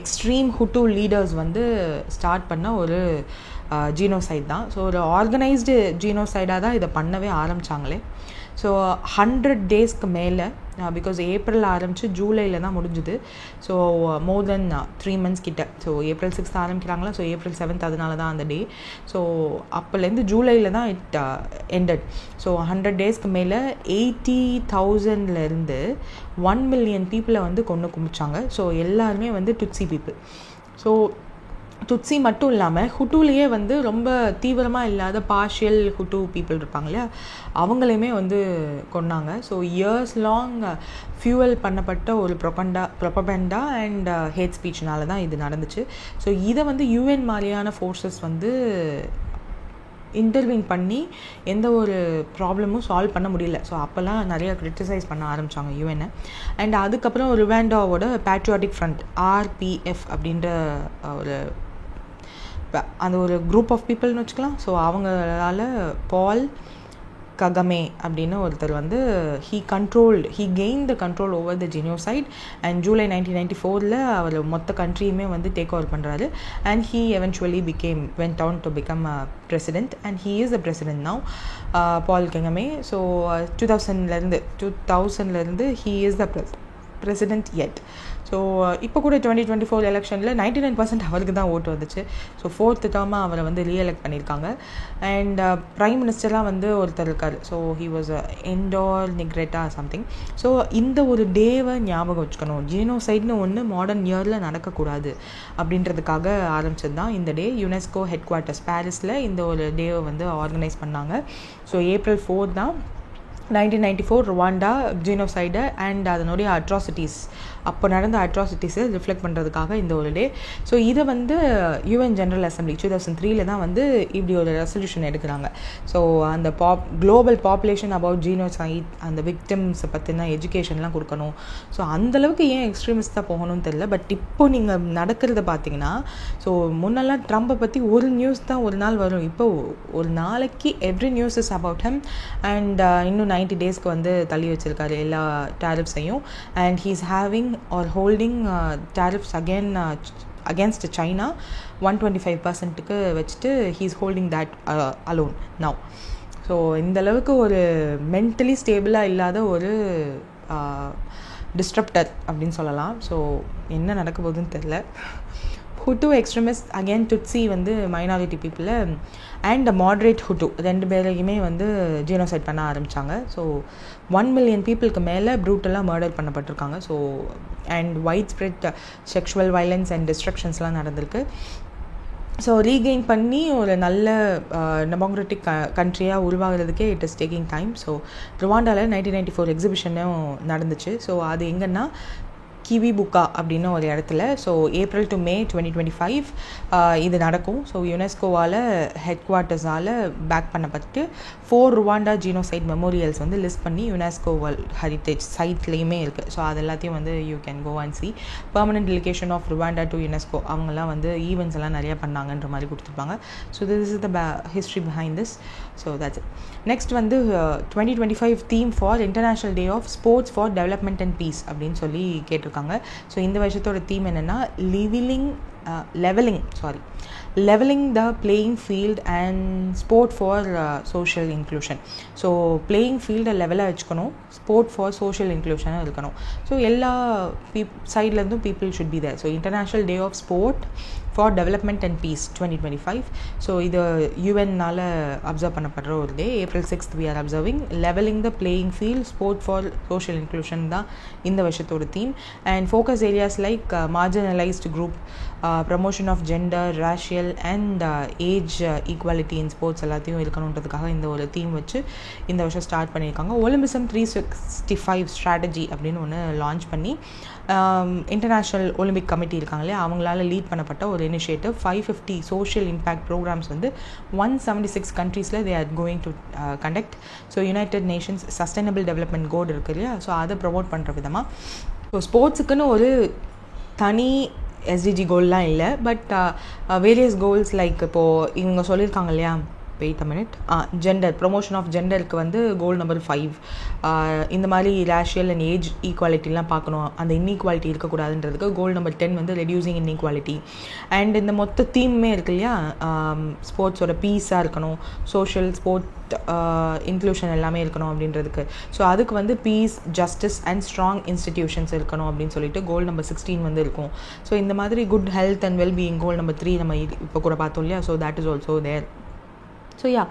எக்ஸ்ட்ரீம் ஹுட்டு லீடர்ஸ் வந்து ஸ்டார்ட் பண்ண ஒரு ஜீனோசைட் தான். ஸோ ஒரு ஆர்கனைஸ்டு ஜீனோசைடாக தான் இதை பண்ணவே ஆரம்பித்தாங்களே. ஸோ 100 daysக்கு மேலே, பிகாஸ் ஏப்ரல் ஆரம்பித்து ஜூலையில் தான் முடிஞ்சுது. ஸோ மோர் தென் 3 months கிட்ட. ஸோ April 6th ஆரம்பிக்கிறாங்களா, ஸோ April 7th அதனால தான் அந்த டே. ஸோ அப்போலேருந்து ஜூலையில் தான் இட் எண்டட். ஸோ 100 daysக்கு மேலே 80,000லேருந்து 1 million பீப்புளை வந்து கொண்டு குமிச்சாங்க. ஸோ எல்லாருமே வந்து டுட்ஸி பீப்புள். ஸோ டுட்ஸி மட்டும் இல்லாமல் ஹுட்டுலேயே வந்து ரொம்ப தீவிரமாக இல்லாத பார்ஷியல் ஹுட்டு பீப்புள் இருப்பாங்க இல்லையா, அவங்களையுமே வந்து கொண்டாங்க. ஸோ இயர்ஸ் லாங் ஃபியூவல் பண்ணப்பட்ட ஒரு ப்ரொபகண்டா அண்ட் ஹேட் ஸ்பீச்னால தான் இது நடந்துச்சு. ஸோ இதை வந்து UN மாதிரியான ஃபோர்ஸஸ் வந்து இன்டர்வீன் பண்ணி எந்த ஒரு ப்ராப்ளமும் சால்வ் பண்ண முடியல. ஸோ அப்போல்லாம் நிறையா கிரிட்டிசைஸ் பண்ண ஆரம்பித்தாங்க UN. அண்ட் அதுக்கப்புறம் ருவாண்டாவோட பேட்ரியாட்டிக் ஃப்ரண்ட் RPF அப்படின்ற அந்த ஒரு குரூப் ஆஃப் பீப்புள்னு வச்சுக்கலாம். ஸோ அவங்களால பால் ககமே அப்படின்னு ஒருத்தர் வந்து he gained the control over the genocide and July 1994 அவர் மொத்த கண்ட்ரியுமே வந்து டேக் ஓவர் பண்ணுறாரு. and he eventually went on to become a president and he is the president now, Paul Kagame. So 2000 he is the president yet. So இப்போ கூட 2024 எலெக்ஷனில் 99% அவருக்கு தான் ஓட்டு வந்துச்சு. ஸோ 4th term அவரை வந்து ரீஎலெக்ட் பண்ணியிருக்காங்க. அண்ட் ப்ரைம் மினிஸ்டராக வந்து ஒருத்தர் இருக்கார். ஸோ ஹி வாஸ் என்டோர் நிக்ரெட்டா சம்திங். ஸோ இந்த ஒரு டேவை ஞாபகம் வச்சுக்கணும். ஜீனோசைட்னு ஒன்று மாடர்ன் இயரில் நடக்கக்கூடாது அப்படின்றதுக்காக ஆரம்பிச்சது தான் இந்த டே. யுனெஸ்கோ ஹெட் குவார்ட்டர்ஸ் பாரிஸில் இந்த ஒரு டேவை வந்து ஆர்கனைஸ் பண்ணாங்க. ஸோ April 4 தான் 1994 ருவாண்டா ஜீனோசைடு அண்ட் அதனுடைய அட்ராசிட்டிஸ், அப்போ நடந்த அட்ராசிட்டிஸை ரிஃப்ளெக்ட் பண்ணுறதுக்காக இந்த ஒரு டே. ஸோ இதை வந்து UN ஜெனரல் அசம்பிளி 2003 தான் வந்து இப்படி ஒரு ரெசல்யூஷன் எடுக்கிறாங்க. ஸோ அந்த குளோபல் பாப்புலேஷன் அபவுட் ஜீனோசைட், அந்த விக்டிம்ஸை பற்றின எஜுகேஷன்லாம் கொடுக்கணும். ஸோ அந்தளவுக்கு ஏன் எக்ஸ்ட்ரீமிஸ்டாக போகணும்னு தெரியல. பட் இப்போ நீங்கள் நடக்கிறத பார்த்தீங்கன்னா, ஸோ முன்னெல்லாம் ட்ரம்பை பற்றி ஒரு நியூஸ் தான் ஒரு நாள் வரும். இப்போ ஒரு நாளைக்கு every news is about him. And இன்னும் 90 daysக்கு வந்து தள்ளி வச்சிருக்காரு எல்லா டேரிஃப்ஸையும். And he is having or holding tariffs against China 125%க்கு வச்சுட்டு he is holding that alone now. So இந்த அளவுக்கு ஒரு மென்டலி ஸ்டேபிளாக இல்லாத ஒரு டிஸ்ட்ரப்டர் அப்படின்னு சொல்லலாம். ஸோ என்ன நடக்க போகுதுன்னு தெரில. ஹுட்டு எக்ஸ்ட்ரீமிஸ்ட் அகேன் டுட்ஸி வந்து மைனாரிட்டி பீப்புளை அண்ட் மாட்ரேட் ஹுட்டு 2 பேரையுமே வந்து ஜீனோசைட் பண்ண ஆரம்பித்தாங்க. ஸோ 1 million பீப்புளுக்கு மேலே ப்ரூட்டலாக மர்டர் பண்ணப்பட்டிருக்காங்க. So and wide spread sexual violence and டிஸ்ட்ரக்ஷன்ஸ்லாம் நடந்திருக்கு. ஸோ ரீகெயின் பண்ணி ஒரு நல்ல டெமோக்ராட்டிக் கண்ட்ரியாக உருவாகிறதுக்கே it is taking time. So ருவாண்டாவில் 1994 எக்ஸிபிஷனும் நடந்துச்சு. ஸோ அது எங்கன்னா கிவி புக்கா அப்படின்னு ஒரு இடத்துல. ஸோ April to May 2025 இது நடக்கும். ஸோ யுனெஸ்கோவால் ஹெட் குவார்ட்டர்ஸால் பேக் பண்ணப்பட்டு 4 ருவாண்டா ஜீனோசைட் மெமோரியல்ஸ் வந்து லிஸ்ட் பண்ணி யுனெஸ்கோ வேர்ல்ட் ஹெரிட்டேஜ் சைட்லேயுமே இருக்குது. ஸோ அது எல்லாத்தையும் வந்து you can go and see. Permanent delegation of Rwanda to UNESCO அவங்கெல்லாம் வந்து ஈவெண்ட்ஸ் எல்லாம் நிறையா பண்ணாங்கன்ற மாதிரி கொடுத்துருப்பாங்க. So this is the history behind this. So that's it. Next வந்து 2025 theme for international day of sports for development and peace அப்படின்னு சொல்லி கேட்டிருக்காங்க. ஸோ இந்த வருஷத்தோட தீம் என்னென்னா leveling the playing field and sport for social inclusion. So playing ஃபீல்டை லெவலாக வச்சுக்கணும், ஸ்போர்ட் ஃபார் சோஷியல் இன்க்ளூஷனாக இருக்கணும். ஸோ எல்லா சைட்லேருந்தும் people should be there. So international day of sport for development and peace 2025. So இது யூஎன்னால் அப்சர்வ் பண்ணப்படுற ஒரு டே. April 6th we are observing leveling the playing field, sport for social inclusion தான் இந்த வருஷத்தோட theme. And focus areas like marginalized group, promotion of gender, racial and age equality in sports எல்லாத்தையும் இருக்கணுன்றதுக்காக இந்த ஒரு தீம் வச்சு இந்த வருஷம் ஸ்டார்ட் பண்ணியிருக்காங்க. ஒலிம்பிசம் 365 ஸ்ட்ராட்டஜி அப்படின்னு ஒன்று லான்ச் பண்ணி இன்டர்நேஷ்னல் ஒலிம்பிக் கமிட்டி இருக்காங்களே அவங்களால லீட் பண்ணப்பட்ட ஒரு இனிஷியேட்டிவ். 550 சோஷியல் இம்பேக்ட் ப்ரோக்ராம்ஸ் வந்து 176 கண்ட்ரீஸில் they are going to conduct. So united nations sustainable development goal இருக்கு இல்லையா, ஸோ அதை ப்ரொமோட் பண்ணுற விதமாக. ஸோ ஸ்போர்ட்ஸுக்குன்னு ஒரு தனி SDG கோல்லாம் இல்லை, பட் வேரியஸ் கோல்ஸ் லைக் இப்போது இவங்க சொல்லியிருக்காங்க இல்லையா, wait a minute, gender promotion of ஜெண்டருக்கு வந்து கோல் நம்பர் 5. இந்த மாதிரி ரேஷியல் அண்ட் ஏஜ் ஈக்குவாலிட்டிலாம் பார்க்கணும், அந்த இன்இக்வாலிட்டி இருக்கக்கூடாதுன்றதுக்கு கோல் நம்பர் 10 வந்து ரெடியூசிங் இன்இக்வாலிட்டி. அண்ட் இந்த மொத்த தீமே இருக்கு இல்லையா, ஸ்போர்ட்ஸோட பீஸாக இருக்கணும், சோஷியல் ஸ்போர்ட் இன்க்ளூஷன் எல்லாமே இருக்கணும் அப்படின்றதுக்கு. ஸோ அதுக்கு வந்து peace, justice and strong institutions இருக்கணும் அப்படின்னு சொல்லிட்டு கோல் நம்பர் 16 வந்து இருக்கும். ஸோ இந்த மாதிரி good health and wellbeing goal number 3 நம்ம இப்போ கூட பார்த்தோம் இல்லையா. So that is also there. So yeah,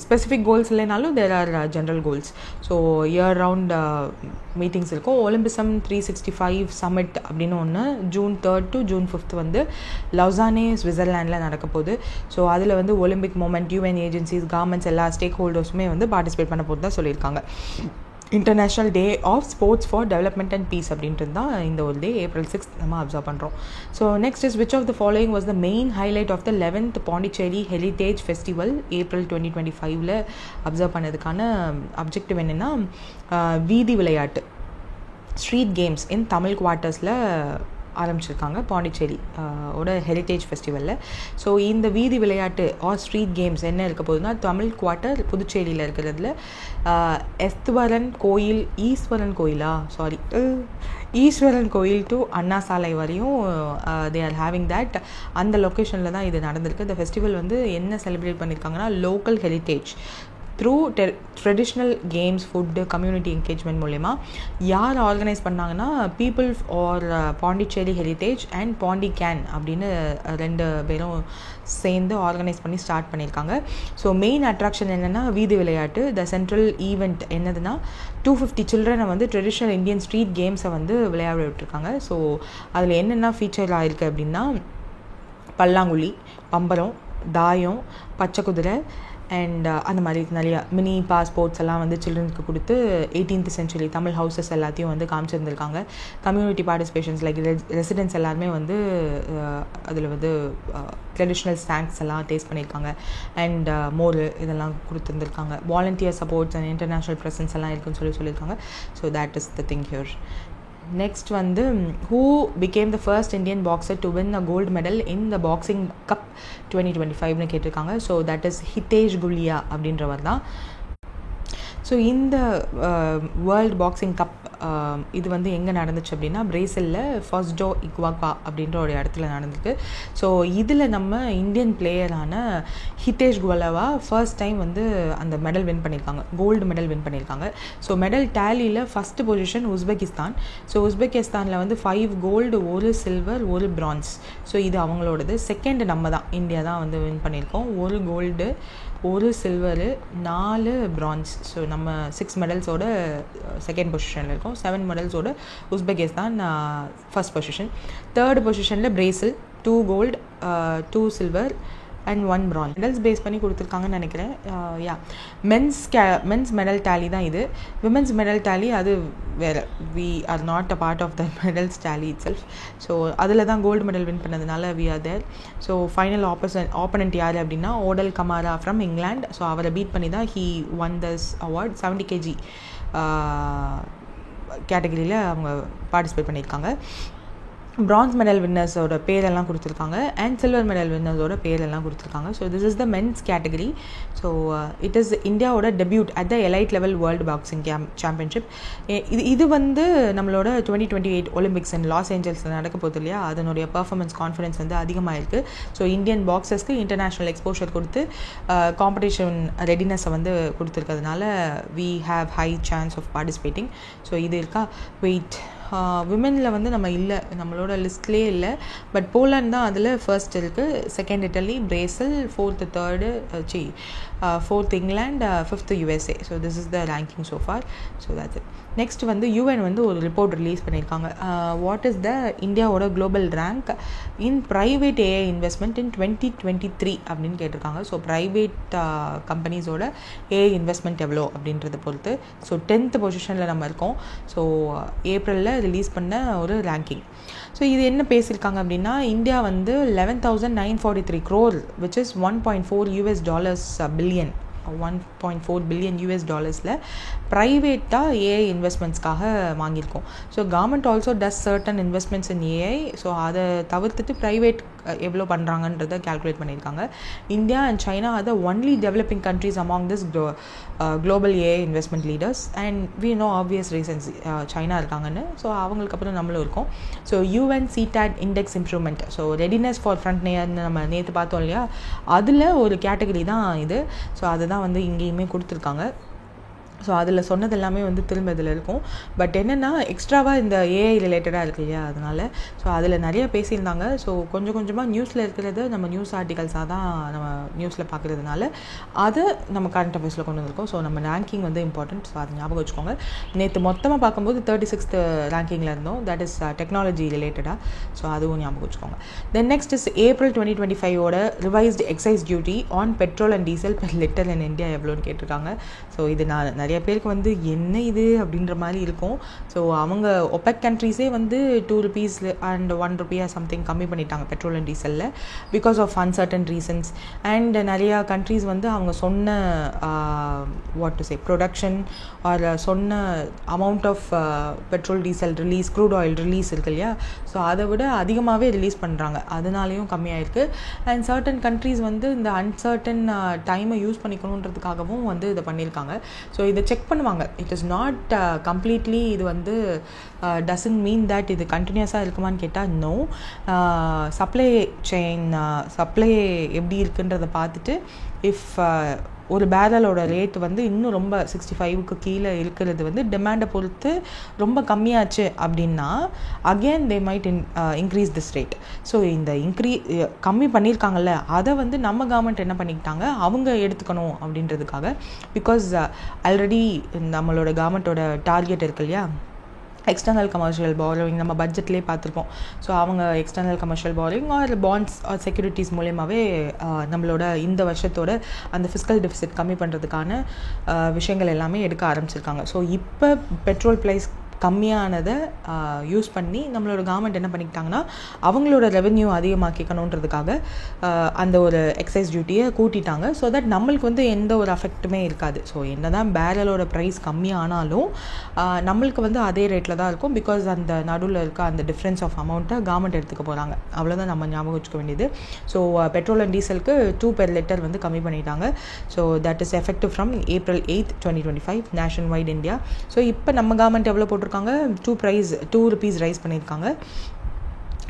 specific goals இல்லைனாலும் there are general goals. So year round meetings இருக்கும். ஒலிம்பிசம் 365 சமிட் அப்படின்னு ஒன்று June 3rd to June 5th வந்து லவுசானே ஸ்விட்சர்லாண்டில் நடக்க போகுது. ஸோ அதில் வந்து Olympic movement, UN agencies, governments எல்லா ஸ்டேக் ஹோல்டர்ஸுமே வந்து பார்ட்டிசிபேட் பண்ண போது தான் சொல்லியிருக்காங்க. International day of sports for development and peace அப்படின்றது தான் இந்த ஒரு டே April 6th நம்ம அப்சர்வ் பண்ணுறோம். So next is which of the following was the main highlight of the 11th Pondicherry heritage festival April 2025 observe பண்ணதுக்கான அப்ஜெக்டிவ் என்னென்னா வீதி விளையாட்டு, ஸ்ட்ரீட் கேம்ஸ் இன் தமிழ் குவார்ட்டர்ஸில் ஆரம்பிச்சிருக்காங்க பாண்டிச்சேரி ஓட ஹெரிட்டேஜ் ஃபெஸ்டிவலில். ஸோ இந்த வீதி விளையாட்டு ஆர் ஸ்ட்ரீட் கேம்ஸ் என்ன இருக்க போகுதுன்னா, தமிழ் குவார்ட்டர் புதுச்சேரியில் இருக்கிறதுல ஈஸ்வரன் கோயில் டு அண்ணா சாலை வரையும் தே ஆர் ஹேவிங் தேட். அந்த லொக்கேஷனில் தான் இது நடந்திருக்கு. இந்த ஃபெஸ்டிவல் வந்து என்ன செலிப்ரேட் பண்ணியிருக்காங்கன்னா, local heritage through traditional games, food, community engagement மூலயமா யார் ஆர்கனைஸ் பண்ணாங்கன்னா, people are Pondicherry heritage and Pondy Can அப்படின்னு 2 பேரும் சேர்ந்து ஆர்கனைஸ் பண்ணி ஸ்டார்ட் பண்ணியிருக்காங்க. ஸோ மெயின் அட்ராக்ஷன் என்னென்னா வீதி விளையாட்டு. த சென்ட்ரல் ஈவெண்ட் என்னதுன்னா 250 சில்ட்ரனை வந்து ட்ரெடிஷ்னல் இந்தியன் ஸ்ட்ரீட் கேம்ஸை வந்து விளையாட விட்டுருக்காங்க. ஸோ அதில் என்னென்ன ஃபீச்சர் ஆகிருக்கு அப்படின்னா, பல்லாங்குழி, பம்பரம், தாயம், பச்சை குதிரை அண்ட் அந்த மாதிரி நிறையா மினி பாஸ்போர்ட்ஸ் எல்லாம் வந்து சில்ட்ரனுக்கு கொடுத்து 18th century தமிழ் ஹவுசஸ் எல்லாத்தையும் வந்து காமிச்சிருந்துருக்காங்க. கம்யூனிட்டி பார்ட்டிசிபேஷன்ஸ் லைக் ரெசிடென்ட்ஸ் எல்லாருமே வந்து அதில் வந்து ட்ரெடிஷ்னல் ஸ்நாக்ஸ் எல்லாம் டேஸ்ட் பண்ணியிருக்காங்க அண்ட் மோர் இதெல்லாம் கொடுத்துருந்துருக்காங்க. Volunteer supports and international presence எல்லாம் இருக்குன்னு சொல்லியிருக்காங்க. So that is the thing here. Next வந்து who became the first Indian boxer to win a gold medal in the boxing cup 2025னு கேட்டிருக்காங்க. So that is Hitesh Gulia அப்படின்றவர் தான். So இந்த world boxing cup இது வந்து எங்கே நடந்துச்சு அப்படின்னா, பிரேசிலில் ஃபர்ஸ்டோ இக்வாகா அப்படின்ற ஒரு இடத்துல நடந்திருக்கு. ஸோ இதில் நம்ம இந்தியன் பிளேயரான ஹிதேஷ் குலியா ஃபர்ஸ்ட் டைம் வந்து அந்த மெடல் வின் பண்ணியிருக்காங்க, கோல்டு மெடல் வின் பண்ணியிருக்காங்க. ஸோ மெடல் டேலியில் ஃபஸ்ட்டு பொசிஷன் உஸ்பெகிஸ்தான். ஸோ உஸ்பெகிஸ்தானில் வந்து 5 கோல்டு, 1 சில்வர், 1 பிரான்ஸ். ஸோ இது அவங்களோடது. செகண்ட் நம்ம தான், இந்தியா தான் வந்து வின் பண்ணியிருக்கோம். 1 கோல்டு, 1 சில்வரு, 4 பிரான்ஸ். ஸோ நம்ம 6 மெடல்ஸோட செகண்ட் பொசிஷனில் இருக்கோம். 7 மெடல்ஸோட உஸ்பெகிஸ்தான் ஃபர்ஸ்ட் பொசிஷன். தேர்ட் பொசிஷனில் Brazil 2 gold, 2 silver and 1 bronze. Medals base பண்ணி கொடுத்துருக்காங்கன்னு நினைக்கிறேன். மென்ஸ் மெடல் டேலி தான் இது. விமென்ஸ் மெடல் டேலி அது வேறு. We are not a part of the medals tally itself. So அதில் தான் கோல்டு மெடல் வின் பண்ணதுனால we are there. So final opponent யார் அப்படின்னா Odel Kamara from England. So அவரை பீட் பண்ணி தான் he won this award. 70 kg கேட்டகரியில் அவங்க பார்ட்டிசிபேட் பண்ணியிருக்காங்க. பிரான்ஸ் மெடல் வின்னர்ஸோட பேரெல்லாம் கொடுத்துருக்காங்க அண்ட் சில்வர் மெடல் வின்னர்ஸோட பேரெல்லாம் கொடுத்துருக்காங்க. So this is the men's category. So it is இந்தியாவோட debut at the elite level world boxing championship. இது வந்து நம்மளோட 2028 ஒலிம்பிக்ஸ் இன் லாஸ் ஏஞ்சல்ஸில் நடக்க போகுது இல்லையா, அதனுடைய பர்ஃபார்மன்ஸ் கான்ஃபிடன்ஸ் வந்து அதிகமாக இருக்குது. ஸோ இந்தியன் பாக்ஸர்ஸ்க்கு இன்டர்நேஷ்னல் எக்ஸ்போஷர் கொடுத்து காம்படிஷன் ரெடினஸை வந்து கொடுத்துருக்கிறதுனால we have high chance of participating. So இது இருக்கா வெயிட் விமெனில் வந்து நம்ம இல்லை, நம்மளோட லிஸ்ட்லேயே இல்லை. பட் போலாண்ட் தான் அதில் ஃபர்ஸ்ட் இருக்குது, second Italy, Brazil, fourth England, fifth USA. So this is the ranking so far. So that's it. Next வந்து UN வந்து ஒரு ரிப்போர்ட் ரிலீஸ் பண்ணியிருக்காங்க. வாட் இஸ் த இந்தியாவோட global rank in private AI investment in 2023 அப்படின்னு கேட்டிருக்காங்க. So private கம்பெனிஸோட AI investment எவ்வளோ அப்படின்றத பொறுத்து. ஸோ 10th பொசிஷனில் நம்ம இருக்கோம். ஸோ ஏப்ரலில் ரிலீஸ் பண்ண ஒரு ரேங்கிங். ஸோ இது என்ன பேசியிருக்காங்க அப்படின்னா, இந்தியா வந்து 11,943 crore which is $1.4 billion, $1.4 billion ப்ரைவேட்டாக ஏஐ இன்வெஸ்ட்மெண்ட்ஸ்க்காக வாங்கியிருக்கோம். So government also does certain investments in AI. So அதை தவிர்த்துட்டு ப்ரைவேட் எவ்வளோ பண்ணுறாங்கன்றதை கால்குலேட் பண்ணியிருக்காங்க. India and China are the only developing countries among this global AI investment leaders. And we know obvious reasons, China இருக்காங்கன்னு. So அவங்களுக்கு அப்புறம் நம்மளும் இருக்கோம். So UN CTAD index improvement, so readiness for ஃப்ரண்ட் நேர்னு நம்ம நேற்று பார்த்தோம் இல்லையா, அதில் ஒரு கேட்டகரி தான் இது. ஸோ அதுதான் வந்து இங்கேயுமே கொடுத்துருக்காங்க. ஸோ அதில் சொன்னது எல்லாமே வந்து திரும்ப இதில் இருக்கும். பட் என்னென்னா எக்ஸ்ட்ராவாக இந்த ஏஐ ரிலேட்டடாக இருக்கு இல்லையா, அதனால் ஸோ அதில் நிறைய பேசியிருந்தாங்க. ஸோ கொஞ்சம் கொஞ்சமாக நியூஸில் இருக்கிறது நம்ம நியூஸ் ஆர்டிகல்ஸாக தான் நம்ம நியூஸில் பார்க்குறதுனால அதை நம்ம கரண்ட் அஃபேர்ஸில் கொண்டு வந்திருக்கோம். ஸோ நம்ம ரேங்கிங் வந்து இம்பார்ட்டன்ட். ஸோ அதை ஞாபகம் வச்சுக்கோங்க. நேற்று மொத்தமாக பார்க்கும்போது 36th ரேங்கிங்கில் இருந்தோம். தட் இஸ் டெக்னாலஜி ரிலேட்டடாக. ஸோ அதுவும் ஞாபகம் வச்சுக்கோங்க. Then next is April 2025 revised excise duty on petrol and diesel per litre in India எவ்வளோன்னு கேட்டிருக்காங்க. ஸோ இது நான் நிறைய பேருக்கு வந்து என்ன இது அப்படின்ற மாதிரி இருக்கும். ஸோ அவங்க ஒபெக் கண்ட்ரீஸே வந்து $2 and $1 சம்திங் கம்மி பண்ணிட்டாங்க பெட்ரோல் அண்ட் டீசலில் because of uncertain reasons. And நிறையா கண்ட்ரீஸ் வந்து அவங்க சொன்ன what to say production or சொன்ன amount of petrol diesel release, crude oil release இருக்கு இல்லையா, ஸோ அதை விட அதிகமாகவே ரிலீஸ் பண்ணுறாங்க. அதனாலேயும் கம்மியாயிருக்கு. அண்ட் சர்டன் கண்ட்ரீஸ் வந்து இந்த அன்சர்டன் டைமை யூஸ் பண்ணிக்கணுன்றதுக்காகவும் வந்து இதை பண்ணியிருக்காங்க. ஸோ இதை செக் பண்ணுவாங்க. இட் இஸ் நாட் கம்ப்ளீட்லி இது வந்து டசன்ட் மீன் தட் இது கண்டினியூஸாக இருக்குமான்னு கேட்டால் நோ. சப்ளை செயின் சப்ளை எப்படி இருக்குன்றதை பார்த்துட்டு இஃப் ஒரு பேரலோட ரேட் வந்து இன்னும் ரொம்ப 65க்கு கீழே இருக்கிறது வந்து டிமாண்டை பொறுத்து ரொம்ப கம்மியாச்சு அப்படின்னா again they might increase this rate. So இந்த கம்மி பண்ணியிருக்காங்கல்ல, அதை வந்து நம்ம கவர்மெண்ட் என்ன பண்ணிக்கிட்டாங்க, அவங்க எடுத்துக்கணும் அப்படின்றதுக்காக. பிகாஸ் ஆல்ரெடி நம்மளோட கவர்மெண்ட்டோட டார்கெட் இருக்கு இல்லையா, எக்ஸ்டர்னல் கமர்ஷியல் பாரோவிங் நம்ம பட்ஜெட்லேயே பார்த்துருப்போம். ஸோ அவங்க external commercial borrowing or bonds or securities மூலயமாவே நம்மளோட இந்த வருஷத்தோட அந்த ஃபிஸ்கல் டெபிசிட் கம்மி பண்ணுறதுக்கான விஷயங்கள் எல்லாமே எடுக்க ஆரம்பிச்சிருக்காங்க. ஸோ இப்போ பெட்ரோல் ப்ரைஸ் கம்மியானதை யூஸ் பண்ணி நம்மளோட கவர்மெண்ட் என்ன பண்ணிக்கிட்டாங்கன்னா அவங்களோட ரெவென்யூ அதிகமாக்கிக்கணுன்றதுக்காக அந்த ஒரு எக்ஸைஸ் டியூட்டியை கூட்டிட்டாங்க. ஸோ தட் நம்மளுக்கு வந்து எந்த ஒரு அஃபெக்ட்டுமே இருக்காது. ஸோ என்ன தான் பேரலோட ப்ரைஸ் கம்மியானாலும் நம்மளுக்கு வந்து அதே ரேட்டில் தான் இருக்கும். பிகாஸ் அந்த நடுவில் இருக்க அந்த டிஃப்ரென்ஸ் ஆஃப் அமௌண்ட்டை கவர்மெண்ட் எடுத்துக்க போகிறாங்க. அவ்வளோதான் நம்ம ஞாபகம் வச்சுக்க வேண்டியது. ஸோ பெட்ரோல் அண்ட் டீசலுக்கு $2 per liter வந்து கம்மி பண்ணிட்டாங்க. So that is effective from April 8th 2025 nationwide India. So இப்போ நம்ம கவர்மெண்ட் எவ்வளோ போட்டிருக்காங்க, $2 ரைஸ் பண்ணியிருக்காங்க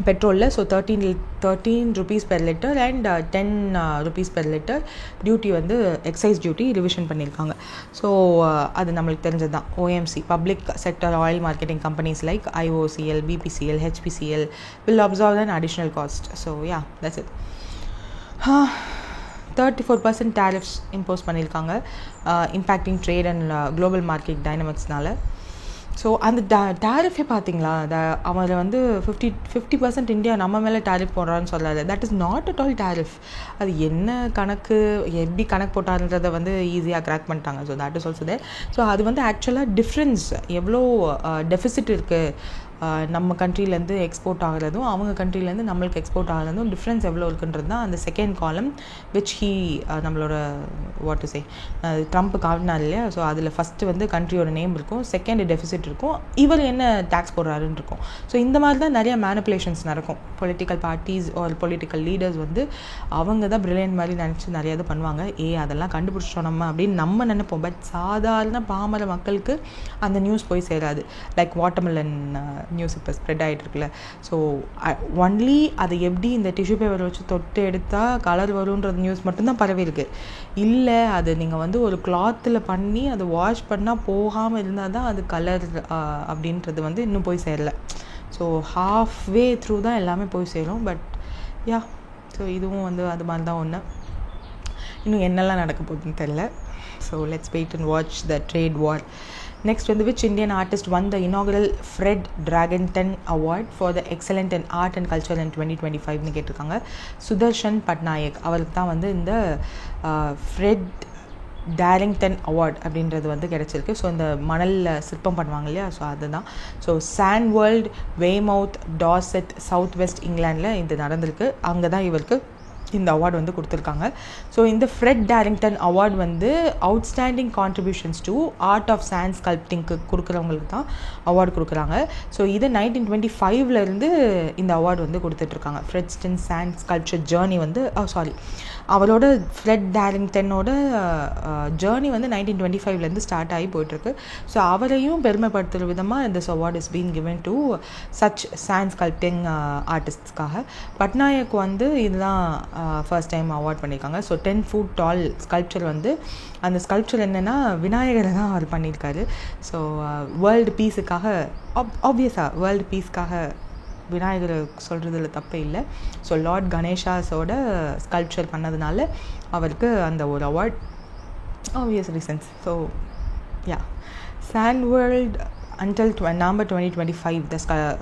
பெட்ரோலில். ஸோ $13 per liter அண்ட் $10 per liter டியூட்டி வந்து எக்ஸைஸ் டியூட்டி ரிவிஷன் பண்ணியிருக்காங்க. ஸோ அது நம்மளுக்கு தெரிஞ்சது தான். OMC public sector oil marketing companies like IOCL, BPCL, HPCL will absorb an additional cost. So yeah, that's it. 34% tariffs impose பண்ணியிருக்காங்க impacting trade and global market டைனமிக்ஸ்னால. So அந்த டேரிஃபே பார்த்தீங்களா, அவரை வந்து 50% இந்தியா நம்ம மேலே டேரிஃப் போடுறான்னு சொல்லாது. That is not at all tariff. அது என்ன கணக்கு, எப்படி கணக்கு போட்டாருன்றதை வந்து ஈஸியாக கிராக் பண்ணிட்டாங்க. So that is also there. So அது வந்து ஆக்சுவலாக டிஃப்ரென்ஸ் எவ்வளோ டெஃபிசிட் இருக்குது நம்ம கண்ட்ரிலேருந்து எக்ஸ்போர்ட் ஆகிறதும் அவங்க கண்ட்ரிலேருந்து நம்மளுக்கு எக்ஸ்போர்ட் ஆகிறதும் டிஃப்ரென்ஸ் எவ்வளோ இருக்குன்றது தான் அந்த செகண்ட் காலம் விச் ஹீ நம்மளோட வாட் டு சே ட்ரம்ப் காட்டினார் இல்லையா. ஸோ அதில் ஃபஸ்ட்டு வந்து கண்ட்ரியோட நேம் இருக்கும், செகண்ட் டெஃபிசிட் இருக்கும், இவர் என்ன டேக்ஸ் போடுறாருன்னு இருக்கும். ஸோ இந்த மாதிரி தான் நிறைய மேனிப்புலேஷன்ஸ் நடக்கும். பொலிட்டிக்கல் பார்ட்டிஸ் ஒரு பொலிட்டிக்கல் லீடர்ஸ் வந்து அவங்க தான் பிரில்லியன்ட் மாதிரி நினச்சி நிறையா இது பண்ணுவாங்க. அதெல்லாம் கண்டுபிடிச்சோம் நம்ம அப்படின்னு நம்ம நினைப்போம். பட் சாதாரண பாமர மக்களுக்கு அந்த நியூஸ் போய் சேராது. லைக் வாட்டர்மெலன் நியூஸ் இப்போ ஸ்ப்ரெட் ஆகிட்டுருக்குல்ல. ஸோ ஒன்லி அது எப்படி இந்த டிஷ்யூ பேப்பர் வச்சு தொட்டு எடுத்தால் கலர் வரும்ன்றது நியூஸ் மட்டும்தான் பரவி இருக்கு. இல்லை அது நீங்கள் வந்து ஒரு கிளாத்தில் பண்ணி அதை வாஷ் பண்ணால் போகாமல் இருந்தால் தான் அது கலர் அப்படின்றது வந்து இன்னும் போய் சேரலை. ஸோ ஹாஃப் வே த்ரூ தான் எல்லாமே போய் சேரும். பட் யா, ஸோ இதுவும் வந்து அது மாதிரி தான் ஒன்று. இன்னும் என்னெல்லாம் நடக்க போகுதுன்னு தெரில. So let's wait and watch the trade war. Next, which Indian artist won the inaugural Fred Dragonton Award for the excellent in art and culture in 2025 னு கேட்டிருக்காங்க. சுதர்ஷன் பட்நாயக் அவருக்கு தான் வந்து இந்த ஃப்ரெட் டேரிங்டன் அவார்ட் அப்படின்றது வந்து கிடச்சிருக்கு. ஸோ இந்த மணலில் சிற்பம் பண்ணுவாங்க இல்லையா, ஸோ அதுதான். So sand world, Weymouth, Dorset, south west இங்கிலாண்டில் இது நடந்திருக்கு. அங்கே தான் இவருக்கு இந்த அவார்டு வந்து கொடுத்துருக்காங்க. ஸோ இந்த ஃப்ரெட் டேரிங்டன் அவார்டு வந்து outstanding contributions to art of sand ஸ்கல்ப்டிங்க்கு கொடுக்குறவங்களுக்கு தான் அவார்டு கொடுக்குறாங்க. ஸோ இது 1925 இந்த அவார்டு வந்து கொடுத்துட்ருக்காங்க. ஃப்ரெட்ஸ்டன் சாண்ட் ஸ்கல்ப்சர் ஜேர்னி வந்து அவரோட ஃப்ரெட் டேரிங்டனோட ஜேர்னி வந்து 1925 ஸ்டார்ட் ஆகி போயிட்டுருக்கு. ஸோ அவரையும் பெருமைப்படுத்துகிற விதமாக இந்த award is been given to such sand sculpting ஆர்டிஸ்ட்ஸ்க்காக. பட்நாயக் வந்து இதுதான் ஃபர்ஸ்ட் டைம் அவார்ட் பண்ணியிருக்காங்க. ஸோ 10 foot tall ஸ்கல்ப்சர் வந்து அந்த ஸ்கல்ப்சர் என்னென்னா விநாயகரை தான் அவர் பண்ணியிருக்காரு. ஸோ வேர்ல்டு பீஸுக்காக ஆப்வியஸாக வேர்ல்டு பீஸ்க்காக விநாயகரை சொல்கிறதுல தப்பே இல்லை. ஸோ லார்ட் கணேஷாஸோட ஸ்கல்ப்சர் பண்ணதுனால அவருக்கு அந்த ஒரு award, obvious reasons. So yeah, sand world until November 2025 the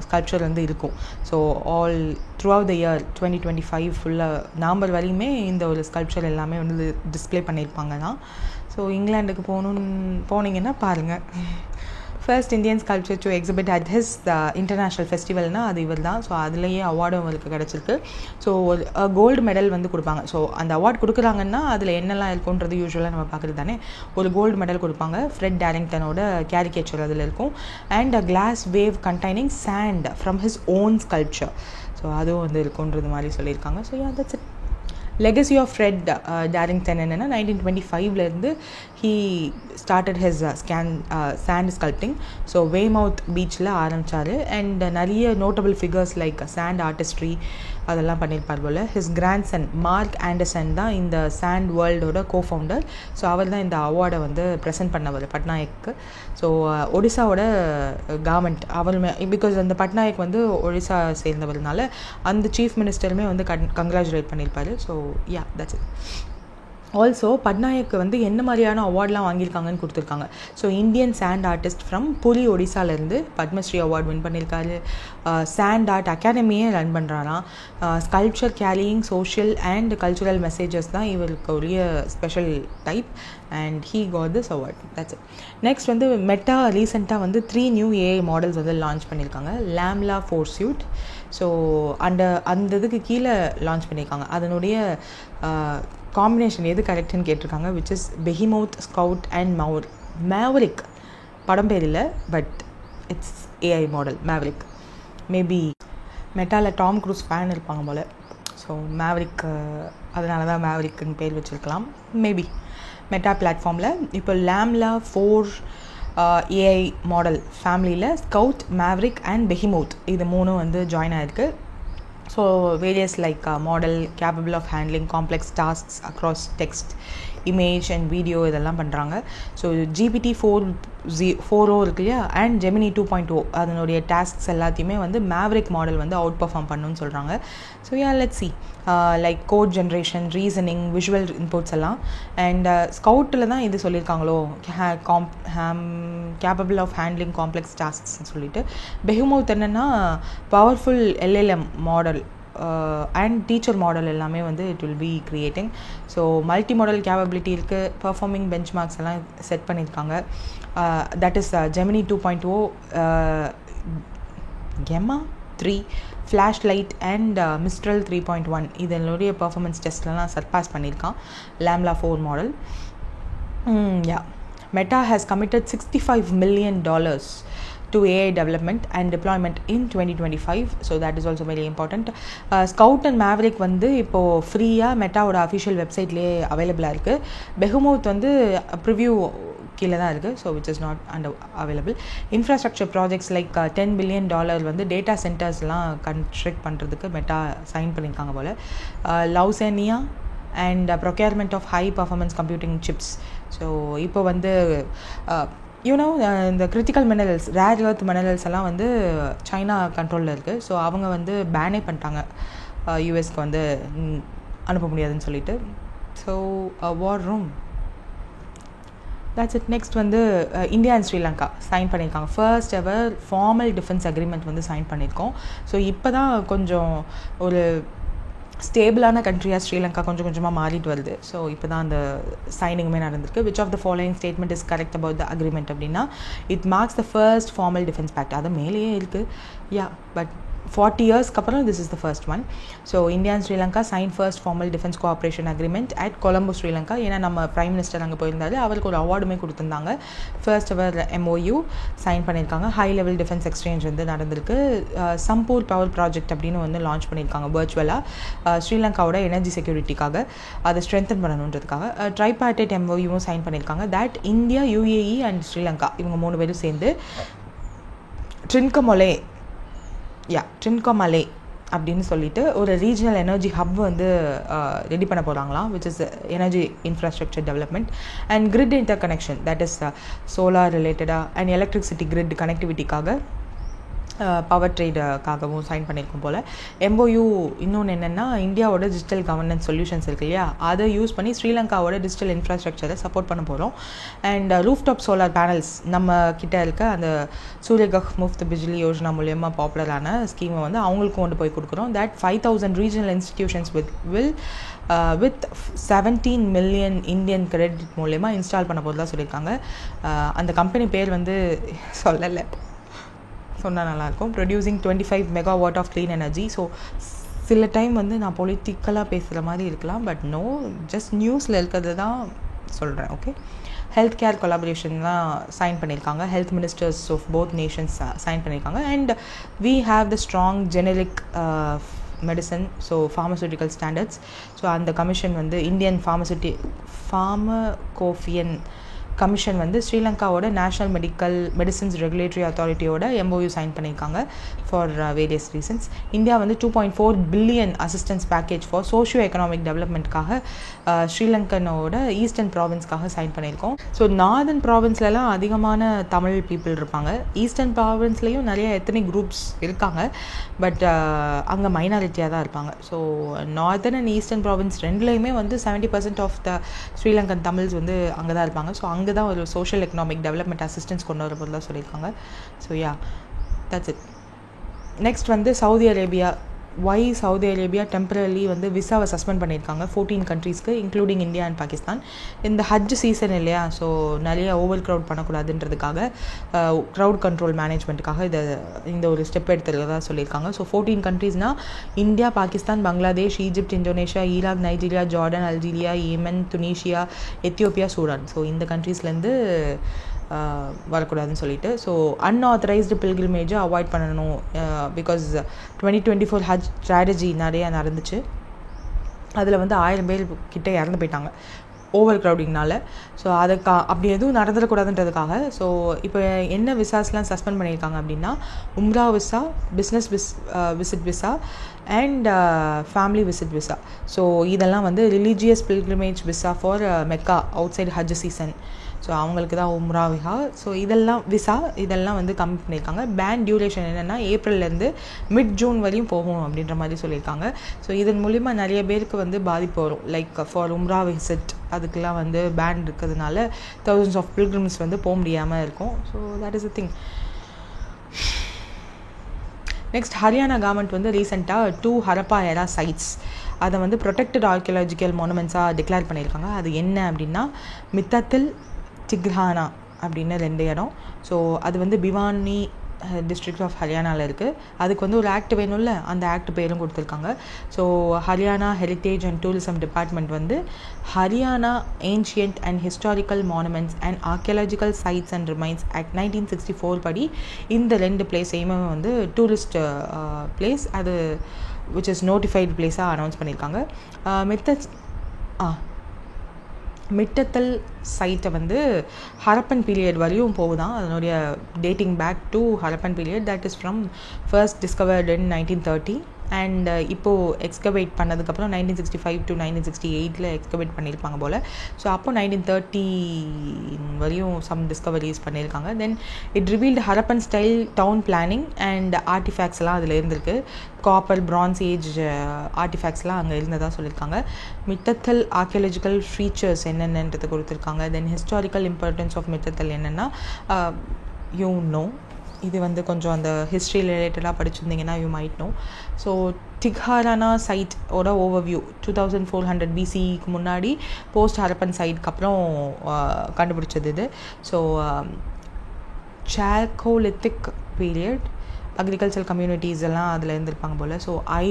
sculpture வந்து இருக்கும். So all throughout the year 2025 ஃபுல்லாக நவம்பர் வரையுமே இந்த ஒரு ஸ்கல்ப்சர் எல்லாமே வந்து டிஸ்பிளே பண்ணியிருப்பாங்க தான். ஸோ இங்கிலாண்டுக்கு போனீங்கன்னா பாருங்கள். First Indian sculpture to exhibit at his international ஃபெஸ்டிவல்னால் அது இவர் தான். ஸோ அதுலேயே அவார்டும் அவருக்கு கிடச்சிருக்கு. ஸோ ஒரு கோல்டு மெடல் வந்து கொடுப்பாங்க. ஸோ அந்த அவார்ட் கொடுக்குறாங்கன்னா அதில் என்னெல்லாம் இருக்குன்றது யூஸ்வலாக நம்ம பார்க்குறது தானே. ஒரு கோல்டு மெடல் கொடுப்பாங்க, ஃப்ரெட் டேரிங்டனோட கேரிகேச்சர் அதில் இருக்கும், and a glass wave containing sand from his own sculpture. So அதுவும் வந்து இருக்குன்றது மாதிரி சொல்லியிருக்காங்க. So yeah, that's it. Legacy of Fred Darrington என்னென்னா 1925 he started his sand sculpting. So Weymouth பீச்சில் ஆரம்பித்தார். அண்ட் நிறைய notable figures like sand artistry அதெல்லாம் பண்ணியிருப்பார் போல். ஹிஸ் கிராண்ட்சன் மார்க் ஆண்டர்சன் தான் இந்த சாண்ட் வேர்ல்டோட கோஃபவுண்டர். ஸோ அவர் தான் இந்த அவார்டை வந்து ப்ரெசென்ட் பண்ணவர் பட்நாயக்கு. ஸோ ஒடிசாவோட கவர்மெண்ட் அவருமே, பிகாஸ் அந்த பட்நாயக் வந்து ஒடிசா சேர்ந்தவர்னால அந்த சீஃப் மினிஸ்டருமே வந்து கங்க்ராச்சுலேட் பண்ணியிருப்பார். So yeah, that's it. Also Patnaik வந்து என்ன மாதிரியான அவார்ட்லாம் வாங்கியிருக்காங்கன்னு கொடுத்துருக்காங்க. So Indian sand artist from Puri ஒடிசாலேருந்து பத்மஸ்ரீ அவார்ட் வின் பண்ணியிருக்காரு. சாண்ட் ஆர்ட் அகாடமியே ரன் பண்ணுறாராம். Sculpture carrying social and cultural messages தான் இவருக்கு உரிய special type. And he got this award. That's it. Next வந்து மெட்டா ரீசெண்டாக வந்து 3 நியூ ஏஐ மாடல்ஸ் வந்து லான்ச் பண்ணியிருக்காங்க. லாம்லா ஃபோர்ஸ்யூட். ஸோ அந்த இதுக்கு கீழே லான்ச் பண்ணியிருக்காங்க. அதனுடைய காம்பினேஷன் எது கரெக்டுன்னு கேட்டிருக்காங்க. Which is Behemoth, scout and Maverick. படம் பேர் இல்லை, but it's AI model Maverick. Maybe மெட்டாவில் டாம் க்ரூஸ் ஃபேன் இருப்பாங்க போல். ஸோ மேவரிக், அதனால தான் மேவரிக்குன்னு பேர் வச்சுருக்கலாம் மேபி. மெட்டா பிளாட்ஃபார்மில் இப்போ லாம்லா 4 ஏஐ மாடல் ஃபேமிலியில் ஸ்கவுட், மேவரிக் அண்ட் பெஹிமவுத் இது 3 வந்து ஜாயின் ஆகிருக்கு. So various like model capable of handling complex tasks across text, image and video இதெல்லாம் பண்ணுறாங்க. ஸோ GPT-4 4.0 இருக்கு இல்லையா, அண்ட் ஜெமினி 2.0 அதனுடைய டாஸ்க்ஸ் எல்லாத்தையுமே வந்து மேவரிக் மாடல் வந்து அவுட் பர்ஃபார்ம் பண்ணணும்னு சொல்கிறாங்க. So let's see like code generation, reasoning, visual inputs எல்லாம். அண்ட் ஸ்கவுட்டில் தான் இது சொல்லியிருக்காங்களோ, கேப்பபிள் ஆஃப் ஹேண்ட்லிங் காம்ப்ளெக்ஸ் டாஸ்க்ஸ்ன்னு சொல்லிட்டு. பெஹமோத் என்னென்னா powerful LLM model and teacher model எல்லாமே வந்து it will be creating. So multimodal capability இருக்குது, பர்ஃபார்மிங் பெஞ்ச் மார்க்ஸ் எல்லாம் செட் பண்ணியிருக்காங்க. That is Gemini 2.0, Gemma 3, flash lite and Mistral 3.1 இதனுடைய performance டெஸ்ட்லாம் சர்பாஸ் பண்ணியிருக்கான் லாம்லா 4 model. Meta has committed $65 million to AI development and deployment in 2025. So that is also very important. Scout and Maverick வந்து இப்போது ஃப்ரீயாக மெட்டாவோட official வெப்சைட்லேயே அவைலபிளாக இருக்குது. பெஹமோத் வந்து ப்ரிவ்யூ கீழே தான் இருக்குது. So which is not available. Infrastructure projects like $10 billion வந்து டேட்டா சென்டர்ஸ்லாம் கன்ஸ்ட்ரக்ட் பண்ணுறதுக்கு மெட்டா சைன் பண்ணியிருக்காங்க போல். Louisiana and procurement of high performance computing chips. So இப்போ வந்து இந்த critical minerals, rare earth minerals எல்லாம் வந்து சைனா கண்ட்ரோலில் இருக்குது. ஸோ அவங்க வந்து பேனே பண்ணிட்டாங்க, யூஎஸ்க்கு வந்து அனுப்ப முடியாதுன்னு சொல்லிட்டு. So war room, that's it. Next வந்து இந்தியா அண்ட் ஸ்ரீலங்கா சைன் பண்ணியிருக்காங்க. First ever formal defence agreement வந்து சைன் பண்ணியிருக்கோம். ஸோ இப்போ தான் கொஞ்சம் ஒரு ஸ்டேபிளான கண்ட்ரியாக ஸ்ரீலங்கா கொஞ்சம் கொஞ்சமாக மாறிட்டு வருது. ஸோ இப்போ தான் அந்த சைனிங்குமே நடந்திருக்கு. Which of the following statement is correct about the agreement அப்படின்னா, it marks the first formal defence pact. அது மேலேயே இருக்குது, பட் 40 yearsக்கு அப்புறம் this is the first one. So India and Sri Lanka sign first formal defence cooperation agreement at Colombo, Sri Lanka. ஏன்னா நம்ம prime minister அங்கே போயிருந்தாரு, அவருக்கு ஒரு அவார்டுமே கொடுத்துருந்தாங்க. ஃபர்ஸ்ட் எவர் MOU சைன் பண்ணியிருக்காங்க. ஹை லெவல் டிஃபென்ஸ் எக்ஸ்சேஞ்ச் வந்து நடந்திருக்கு. சம்பூர் பவர் ப்ராஜெக்ட் அப்படின்னு வந்து லான்ச் பண்ணியிருக்காங்க வர்ச்சுவலாக, ஸ்ரீலங்காவோட எனர்ஜி செக்யூரிட்டிக்காக அதை ஸ்ட்ரென்தன் பண்ணணுன்றதுக்காக. ட்ரைபார்டைட் MOUவும் சைன் பண்ணியிருக்காங்க. That India, UAE and Sri Lanka இவங்க 3 பேரும் சேர்ந்து ட்ரின்கோமலே அப்படின்னு சொல்லிட்டு ஒரு ரீஜனல் எனர்ஜி ஹப் வந்து ரெடி பண்ண போகிறாங்களாம், which is energy infrastructure development and grid interconnection. That is solar ரிலேட்டடாக அண்ட் எலக்ட்ரிசிட்டி கிரிட் கனெக்டிவிட்டிக்காக, பவர் ட்ரேடுக்காகவும் சைன் பண்ணியிருக்கும் போல். MOU இன்னொன்று என்னென்னா, இந்தியாவோட டிஜிட்டல் கவர்னன்ஸ் சொல்யூஷன்ஸ் இருக்கு இல்லையா, அதை யூஸ் பண்ணி ஸ்ரீலங்காவோட டிஜிட்டல் இன்ஃப்ராஸ்ட்ரக்சரை சப்போர்ட் பண்ண போகிறோம். அண்ட் ரூஃப்டாப் சோலார் பேனல்ஸ் நம்ம கிட்டே இருக்க அந்த சூரியகஹ் முஃப்த் பிஜ்லி யோஜனா மூலயமா பாப்புலரான ஸ்கீமை வந்து அவங்களுக்கு கொண்டு போய் கொடுக்குறோம். That 5,000 regional institutions with 17 million Indian credit மூலயமா இன்ஸ்டால் பண்ண போகிறதா சொல்லியிருக்காங்க. அந்த கம்பெனி பேர் வந்து சொல்லலை, சொன்னால் நல்லாயிருக்கும். Producing 25 megawatt of clean energy. So சில டைம் வந்து நான் பொலிட்டிக்கலாக பேசுகிற மாதிரி இருக்கலாம், பட் நோ, ஜஸ்ட் நியூஸில் இருக்கிறது தான் சொல்கிறேன். ஓகே. ஹெல்த் கேர் கொலாபரேஷன்லாம் சைன் பண்ணியிருக்காங்க. Health ministers of both nations sign பண்ணியிருக்காங்க. And we have the strong generic medicine, so pharmaceutical standards. So அந்த கமிஷன் வந்து இந்தியன் ஃபார்மகோபியன் கமிஷன் வந்து ஸ்ரீலங்காவோட நேஷ்னல் மெடிசின்ஸ் ரெகுலேட்டரி அத்தாரிட்டியோட MOU சைன் பண்ணியிருக்காங்க ஃபார் வேரியஸ் ரீசன்ஸ். இந்தியா வந்து 2.4 billion assistance package for socio economic டெவலப்மெண்ட்காக ஸ்ரீலங்கனோட ஈஸ்டர்ன் ப்ராவின்ஸ்க்காக சைன் பண்ணியிருக்கோம். ஸோ நார்தர்ன் ப்ராவின்ஸ்லலாம் அதிகமான தமிழ் பீப்புள் இருப்பாங்க. ஈஸ்டர்ன் ப்ராவின்ஸ்லேயும் நிறைய எத்தனிக் குரூப்ஸ் இருக்காங்க, பட் அங்கே மைனாரிட்டியாக தான் இருப்பாங்க. So northern and eastern province ரெண்டுலேயுமே வந்து 70% ஆஃப் த ஸ்ரீலங்கன் தமிழ்ஸ் வந்து அங்கே தான் இருப்பாங்க. ஸோ அங்கே தான் ஒரு சோஷியல் எக்கனாமிக் டெவலப்மெண்ட் அசிஸ்டன்ஸ் கொண்டு வர போகிறதா சொல்லியிருக்காங்க. So that's it. நெக்ஸ்ட் வந்து சவுதி அரேபியா டெம்பரரி வந்து விசாவை சஸ்பெண்ட் பண்ணியிருக்காங்க 14 கண்ட்ரீஸ்க்கு, இன்க்ளூடிங் இந்தியா அண்ட் பாகிஸ்தான். இந்த ஹஜ் சீசன் இல்லையா, ஸோ நிறைய ஓவர் க்ரௌட் பண்ணக்கூடாதுன்றதுக்காக, க்ரௌட் கண்ட்ரோல் மேனேஜ்மெண்ட்டுக்காக இந்த ஒரு ஸ்டெப் எடுத்துக்கிறதா சொல்லியிருக்காங்க. ஸோ 14 கண்ட்ரீஸ்னால் India, Pakistan, Bangladesh, Egypt, Indonesia, Iraq, Nigeria, Jordan, Algeria, Yemen, Tunisia, Ethiopia, Sudan. So இந்த கண்ட்ரீஸ்லேருந்து வரக்கூடாதுன்னு சொல்லிட்டு. ஸோ அன்ஆத்தரைஸ்டு பில்கிரிமேஜை அவாய்ட் பண்ணணும், பிகாஸ் 2024 ஹஜ் ஸ்ட்ராட்டஜி நிறையா நடந்துச்சு. அதில் வந்து 1000 பேர் கிட்டே இறந்து போயிட்டாங்க ஓவர் க்ரௌடிங்னால. ஸோ அப்படி எதுவும் நடந்துடக்கூடாதுன்றதுக்காக ஸோ இப்போ என்ன விசாஸ்லாம் சஸ்பெண்ட் பண்ணியிருக்காங்க அப்படின்னா, உம்ரா visa, business visit visa and family visit visa. So இதெல்லாம் வந்து religious pilgrimage visa for Mecca outside ஹஜ் சீசன். ஸோ அவங்களுக்கு தான் உம்ரா ஸோ இதெல்லாம் விசா இதெல்லாம் வந்து கம்மி பண்ணியிருக்காங்க. பேன் டியூரேஷன் என்னென்னா ஏப்ரல்லேருந்து மிட் ஜூன் வரையும் போகும் அப்படின்ற மாதிரி சொல்லியிருக்காங்க. ஸோ இதன் மூலிமா நிறைய பேருக்கு வந்து பாதிப்பு வரும். லைக் ஃபார் உம்ரா விசிட் அதுக்கெலாம் வந்து பேன் இருக்கிறதுனால thousands of pilgrims வந்து போக முடியாமல் இருக்கும். So that is the thing. Next, Haryana government வந்து ரீசெண்டாக 2 ஹரப்பா எரா சைட்ஸ் அதை வந்து ப்ரொடெக்டட் ஆர்கியாலஜிக்கல் மானுமெண்ட்ஸாக டிக்ளேர் பண்ணியிருக்காங்க. அது என்ன அப்படின்னா மித்தத்தில், திக்ரானா அப்படின்னு 2 இடம். ஸோ அது வந்து பிவானி டிஸ்ட்ரிக்ட் ஆஃப் ஹரியானாவில் இருக்குது. அதுக்கு வந்து ஒரு ஆக்ட் வேணும்ல, அந்த ஆக்ட் பேரும் கொடுத்துருக்காங்க. So Haryana heritage and tourism department வந்து Haryana ancient and historical monuments and archaeological sites and remains act 1964 படி இந்த 2 பிளேஸையுமே வந்து டூரிஸ்ட் பிளேஸ் அது which is notified பிளேஸாக அனௌன்ஸ் பண்ணியிருக்காங்க. மிட்டத்தல் சைட்டை வந்து ஹரப்பன் பீரியட் வரையும் போகுதான். அதனுடைய dating back to Harappan period that is from first discovered in 1930 and இப்போது எக்ஸ்கவேட் பண்ணதுக்கப்புறம் 1965 to 1968 எக்ஸ்கவேட் பண்ணியிருப்பாங்க போல். ஸோ அப்போ 1930 வரையும் சம் டிஸ்கவரிஸ் பண்ணியிருக்காங்க. Then it revealed Harappan style town planning and ஆர்டிஃபேக்ட்ஸ்லாம் அதில் இருந்திருக்கு. காப்பர், பிரான்ஸ் ஏஜ் ஆர்டிஃபேக்ட்ஸ்லாம் அங்கே இருந்ததாக சொல்லியிருக்காங்க. மித்தத்தல் ஆர்கியாலஜிக்கல் ஃபீச்சர்ஸ் என்னென்னன்றது கொடுத்துருக்காங்க. Then historical importance of Mitathal என்னென்னா இது வந்து கொஞ்சம் அந்த ஹிஸ்ட்ரி ரிலேட்டடாக படிச்சிருந்தீங்கன்னா you might know. So Tigrana சைட்டோட ஓவர்வியூ 2400 BCக்கு முன்னாடி போஸ்ட் ஹரப்பன் சைட்க்கு அப்புறம் கண்டுபிடிச்சது இது. So chalcolithic period agriculture communities எல்லாம் அதில் இருந்திருப்பாங்க போல். So I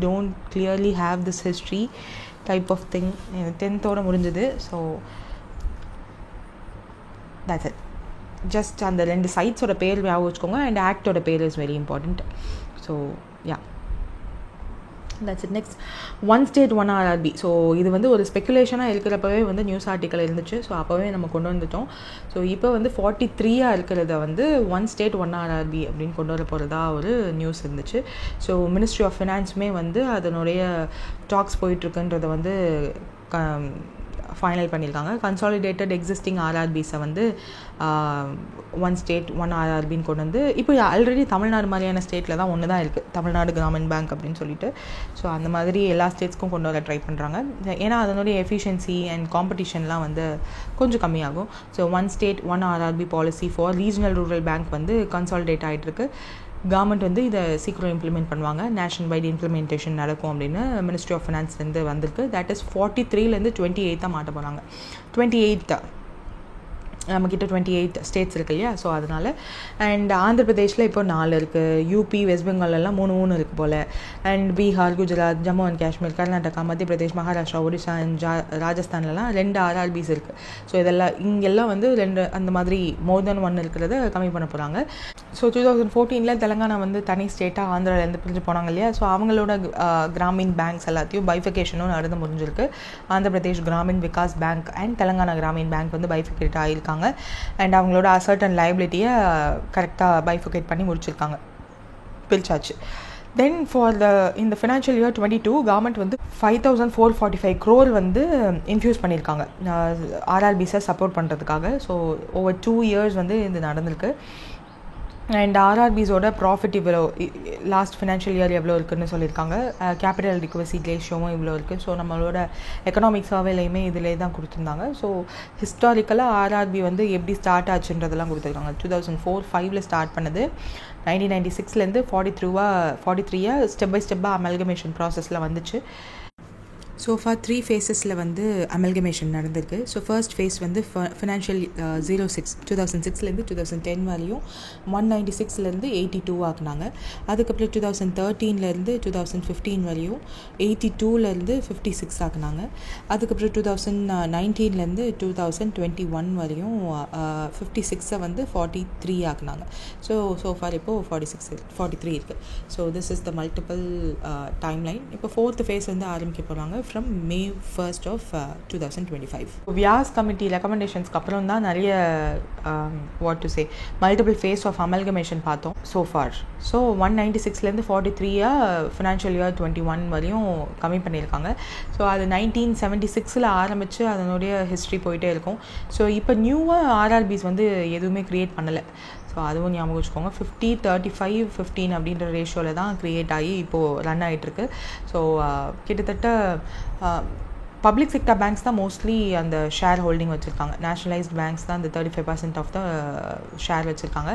don't clearly have this history type of thing. 10th முடிஞ்சது. So that's it. ஜஸ்ட் அந்த 2 சைட்ஸோட பேர் ஞாபகம் வச்சுக்கோங்க அண்ட் ஆக்டோட பேர் is very important. So yeah that's it. Next, 1 state 1 RRB. So இது வந்து ஒரு ஸ்பெக்குலேஷனாக இருக்கிறப்பவே வந்து நியூஸ் ஆர்டிக்கல் இருந்துச்சு. ஸோ அப்போவே நம்ம கொண்டு வந்துட்டோம். ஸோ இப்போ வந்து 43 இருக்கிறத வந்து 1 state 1 RRB அப்படின்னு கொண்டு வர போகிறதா ஒரு நியூஸ் இருந்துச்சு. ஸோ மினிஸ்ட்ரி ஆஃப் ஃபினான்ஸுமே வந்து அதனுடைய டாக்ஸ் போயிட்டுருக்குன்றதை வந்து ஃபைனல் பண்ணியிருக்காங்க. கன்சாலிடேட்டட் எக்ஸிஸ்டிங் ஆர்ஆர்பிஸை வந்து 1 state 1 RRBன்னு கொண்டு வந்து இப்போ ஆல்ரெடி தமிழ்நாடு மாதிரியான ஸ்டேட்டில் தான் ஒன்று தான் இருக்குது, தமிழ்நாடு கிராமின் பேங்க் அப்படின்னு சொல்லிட்டு. ஸோ அந்த மாதிரி எல்லா ஸ்டேட்ஸ்க்கும் கொண்டு வர ட்ரை பண்ணுறாங்க. ஏன்னா அதனுடைய எஃபிஷியன்சி அண்ட் காம்படிஷன்லாம் வந்து கொஞ்சம் கம்மியாகும். So 1 state 1 RRB policy for regional rural bank வந்து கன்சாலிடேட் ஆகிட்டுருக்கு. கவர்மெண்ட் வந்து இதை சீக்கிரம் இம்ப்ளிமெண்ட் பண்ணுவாங்க. நேஷனல் வைட் இம்ப்ளிமெண்டேஷன் நடக்கும் அப்படின்னு மினிஸ்ட்ரி ஆஃப் ஃபினான்ஸ்லேருந்து வந்திருக்கு. தட் இஸ் 43 28 மாட்ட போகிறாங்க. 28 நம்மக்கிட்ட 28 ஸ்டேட்ஸ் இருக்குது இல்லையா. ஸோ அதனால் அண்ட் ஆந்திர பிரதேஷில் இப்போ 4 இருக்குது. யூபி, வெஸ்ட் பெங்காலெல்லாம் 3 இருக்குது போல். அண்ட் பீகார், குஜராத், ஜம்மு அண்ட் காஷ்மீர், கர்நாடகா, மத்திய பிரதேஷ், மகாராஷ்டிரா, ஒடிஷா அண்ட் ராஜஸ்தான்லலாம் 2 RRBs இருக்குது. ஸோ இதெல்லாம் இங்கெல்லாம் வந்து 2 அந்த மாதிரி மோர் தென் 1 இருக்கிறத கம்மி பண்ண போகிறாங்க. ஸோ 2014 தெலங்கானா வந்து தனி ஸ்டேட்டாக ஆந்திராவிலேருந்து பிரிஞ்சு போனாங்க இல்லையா. ஸோ அவங்களோட கிராமின் பேங்க்ஸ் எல்லாத்தையும் பைஃபிகேஷனும் நடந்து முடிஞ்சிருக்கு. Andhra Pradesh Gramin Vikas bank and Telangana Gramin bank வந்து பைஃபிகேட் ஆகியிருக்காங்க. அண்ட் அவங்களோட அசர்ட் அண்ட் லைபிலிட்டியை கரெக்டாக பைஃபிகேட் பண்ணி முடிச்சிருக்காங்க, பிரிச்சாச்சு. தென் ஃபார் இந்த ஃபினான்ஷியல் இயர் 22 கவர்மெண்ட் வந்து 5445 crore வந்து இன்ஃப்யூஸ் பண்ணியிருக்காங்க ஆர்ஆர்பிஸை சப்போர்ட் பண்ணுறதுக்காக. ஸோ ஓவர் 2 years வந்து இது நடந்திருக்கு. அண்ட் ஆர்ஆர்பிஸோட ப்ராஃபிட் இவ்வளோ லாஸ்ட் ஃபினான்ஷியல் இயர் எவ்வளோ இருக்குதுன்னு சொல்லியிருக்காங்க. கேபிட்டல் ரிக்வசி ரேஷியோவும் இவ்வளோ இருக்குது. ஸோ நம்மளோட எக்கனாமிக் சர்வேலையுமே இதிலே தான் கொடுத்துருந்தாங்க. ஸோ ஹிஸ்டாரிக்கலாக ஆர்ஆர்பி வந்து எப்படி ஸ்டார்ட் ஆச்சுன்றதெல்லாம் கொடுத்துருக்காங்க. 2004-5 ஸ்டார்ட் பண்ணது. 1996 43 ஸ்டெப் பை ஸ்டெப்பாக அமல்கமேஷன் ப்ராசஸில் வந்துச்சு. ஸோ ஃபார் 3 phases வந்து அமல்கமேஷன் நடந்திருக்கு. ஸோ ஃபர்ஸ்ட் ஃபேஸ் வந்து ஃபினான்ஷியல் 2006 2010 வரையும் 196 82 ஆக்குனாங்க. அதுக்கப்புறம் 2013 2015 வரையும் 82 56 ஆக்குனாங்க. அதுக்கப்புறம் 2019 2021 வரையும் 56 வந்து 43 ஆக்குனாங்க. ஸோ ஃபார் இப்போது 43 இருக்குது. So this is the multiple time line. இப்போ 4th phase வந்து ஆரம்பிக்க போகிறாங்க. From May 1st of 2025. Vyas committee ரெக்கமெண்டேஷன்ஸ்க்கு அப்புறம் தான் நிறைய what to say multiple phase of amalgamation பார்த்தோம் ஸோ ஃபார். ஸோ 196லேருந்து 43 ஃபினான்ஷியல் இயர் 21 வரையும் கம்மி பண்ணியிருக்காங்க. ஸோ அது 1976 ஆரம்பித்து அதனுடைய ஹிஸ்ட்ரி போயிட்டே இருக்கும். ஸோ இப்போ நியூவாக ஆர்ஆர்பிஸ் வந்து எதுவுமே க்ரியேட் பண்ணலை. ஸோ அதுவும் ஞாபகம் வச்சுக்கோங்க. 50, 35, 15 அப்படின்ற ரேஷியோவில் தான் க்ரியேட் ஆகி இப்போது ரன் ஆகிட்டுருக்கு. ஸோ கிட்டத்தட்ட பப்ளிக் செக்டர் பேங்க்ஸ் தான் மோஸ்ட்லி அந்த ஷேர் ஹோல்டிங் வச்சுருக்காங்க. நேஷ்னலைஸ்ட் பேங்க்ஸ் தான் அந்த 35% ஆஃப் த ஷேர் வச்சுருக்காங்க.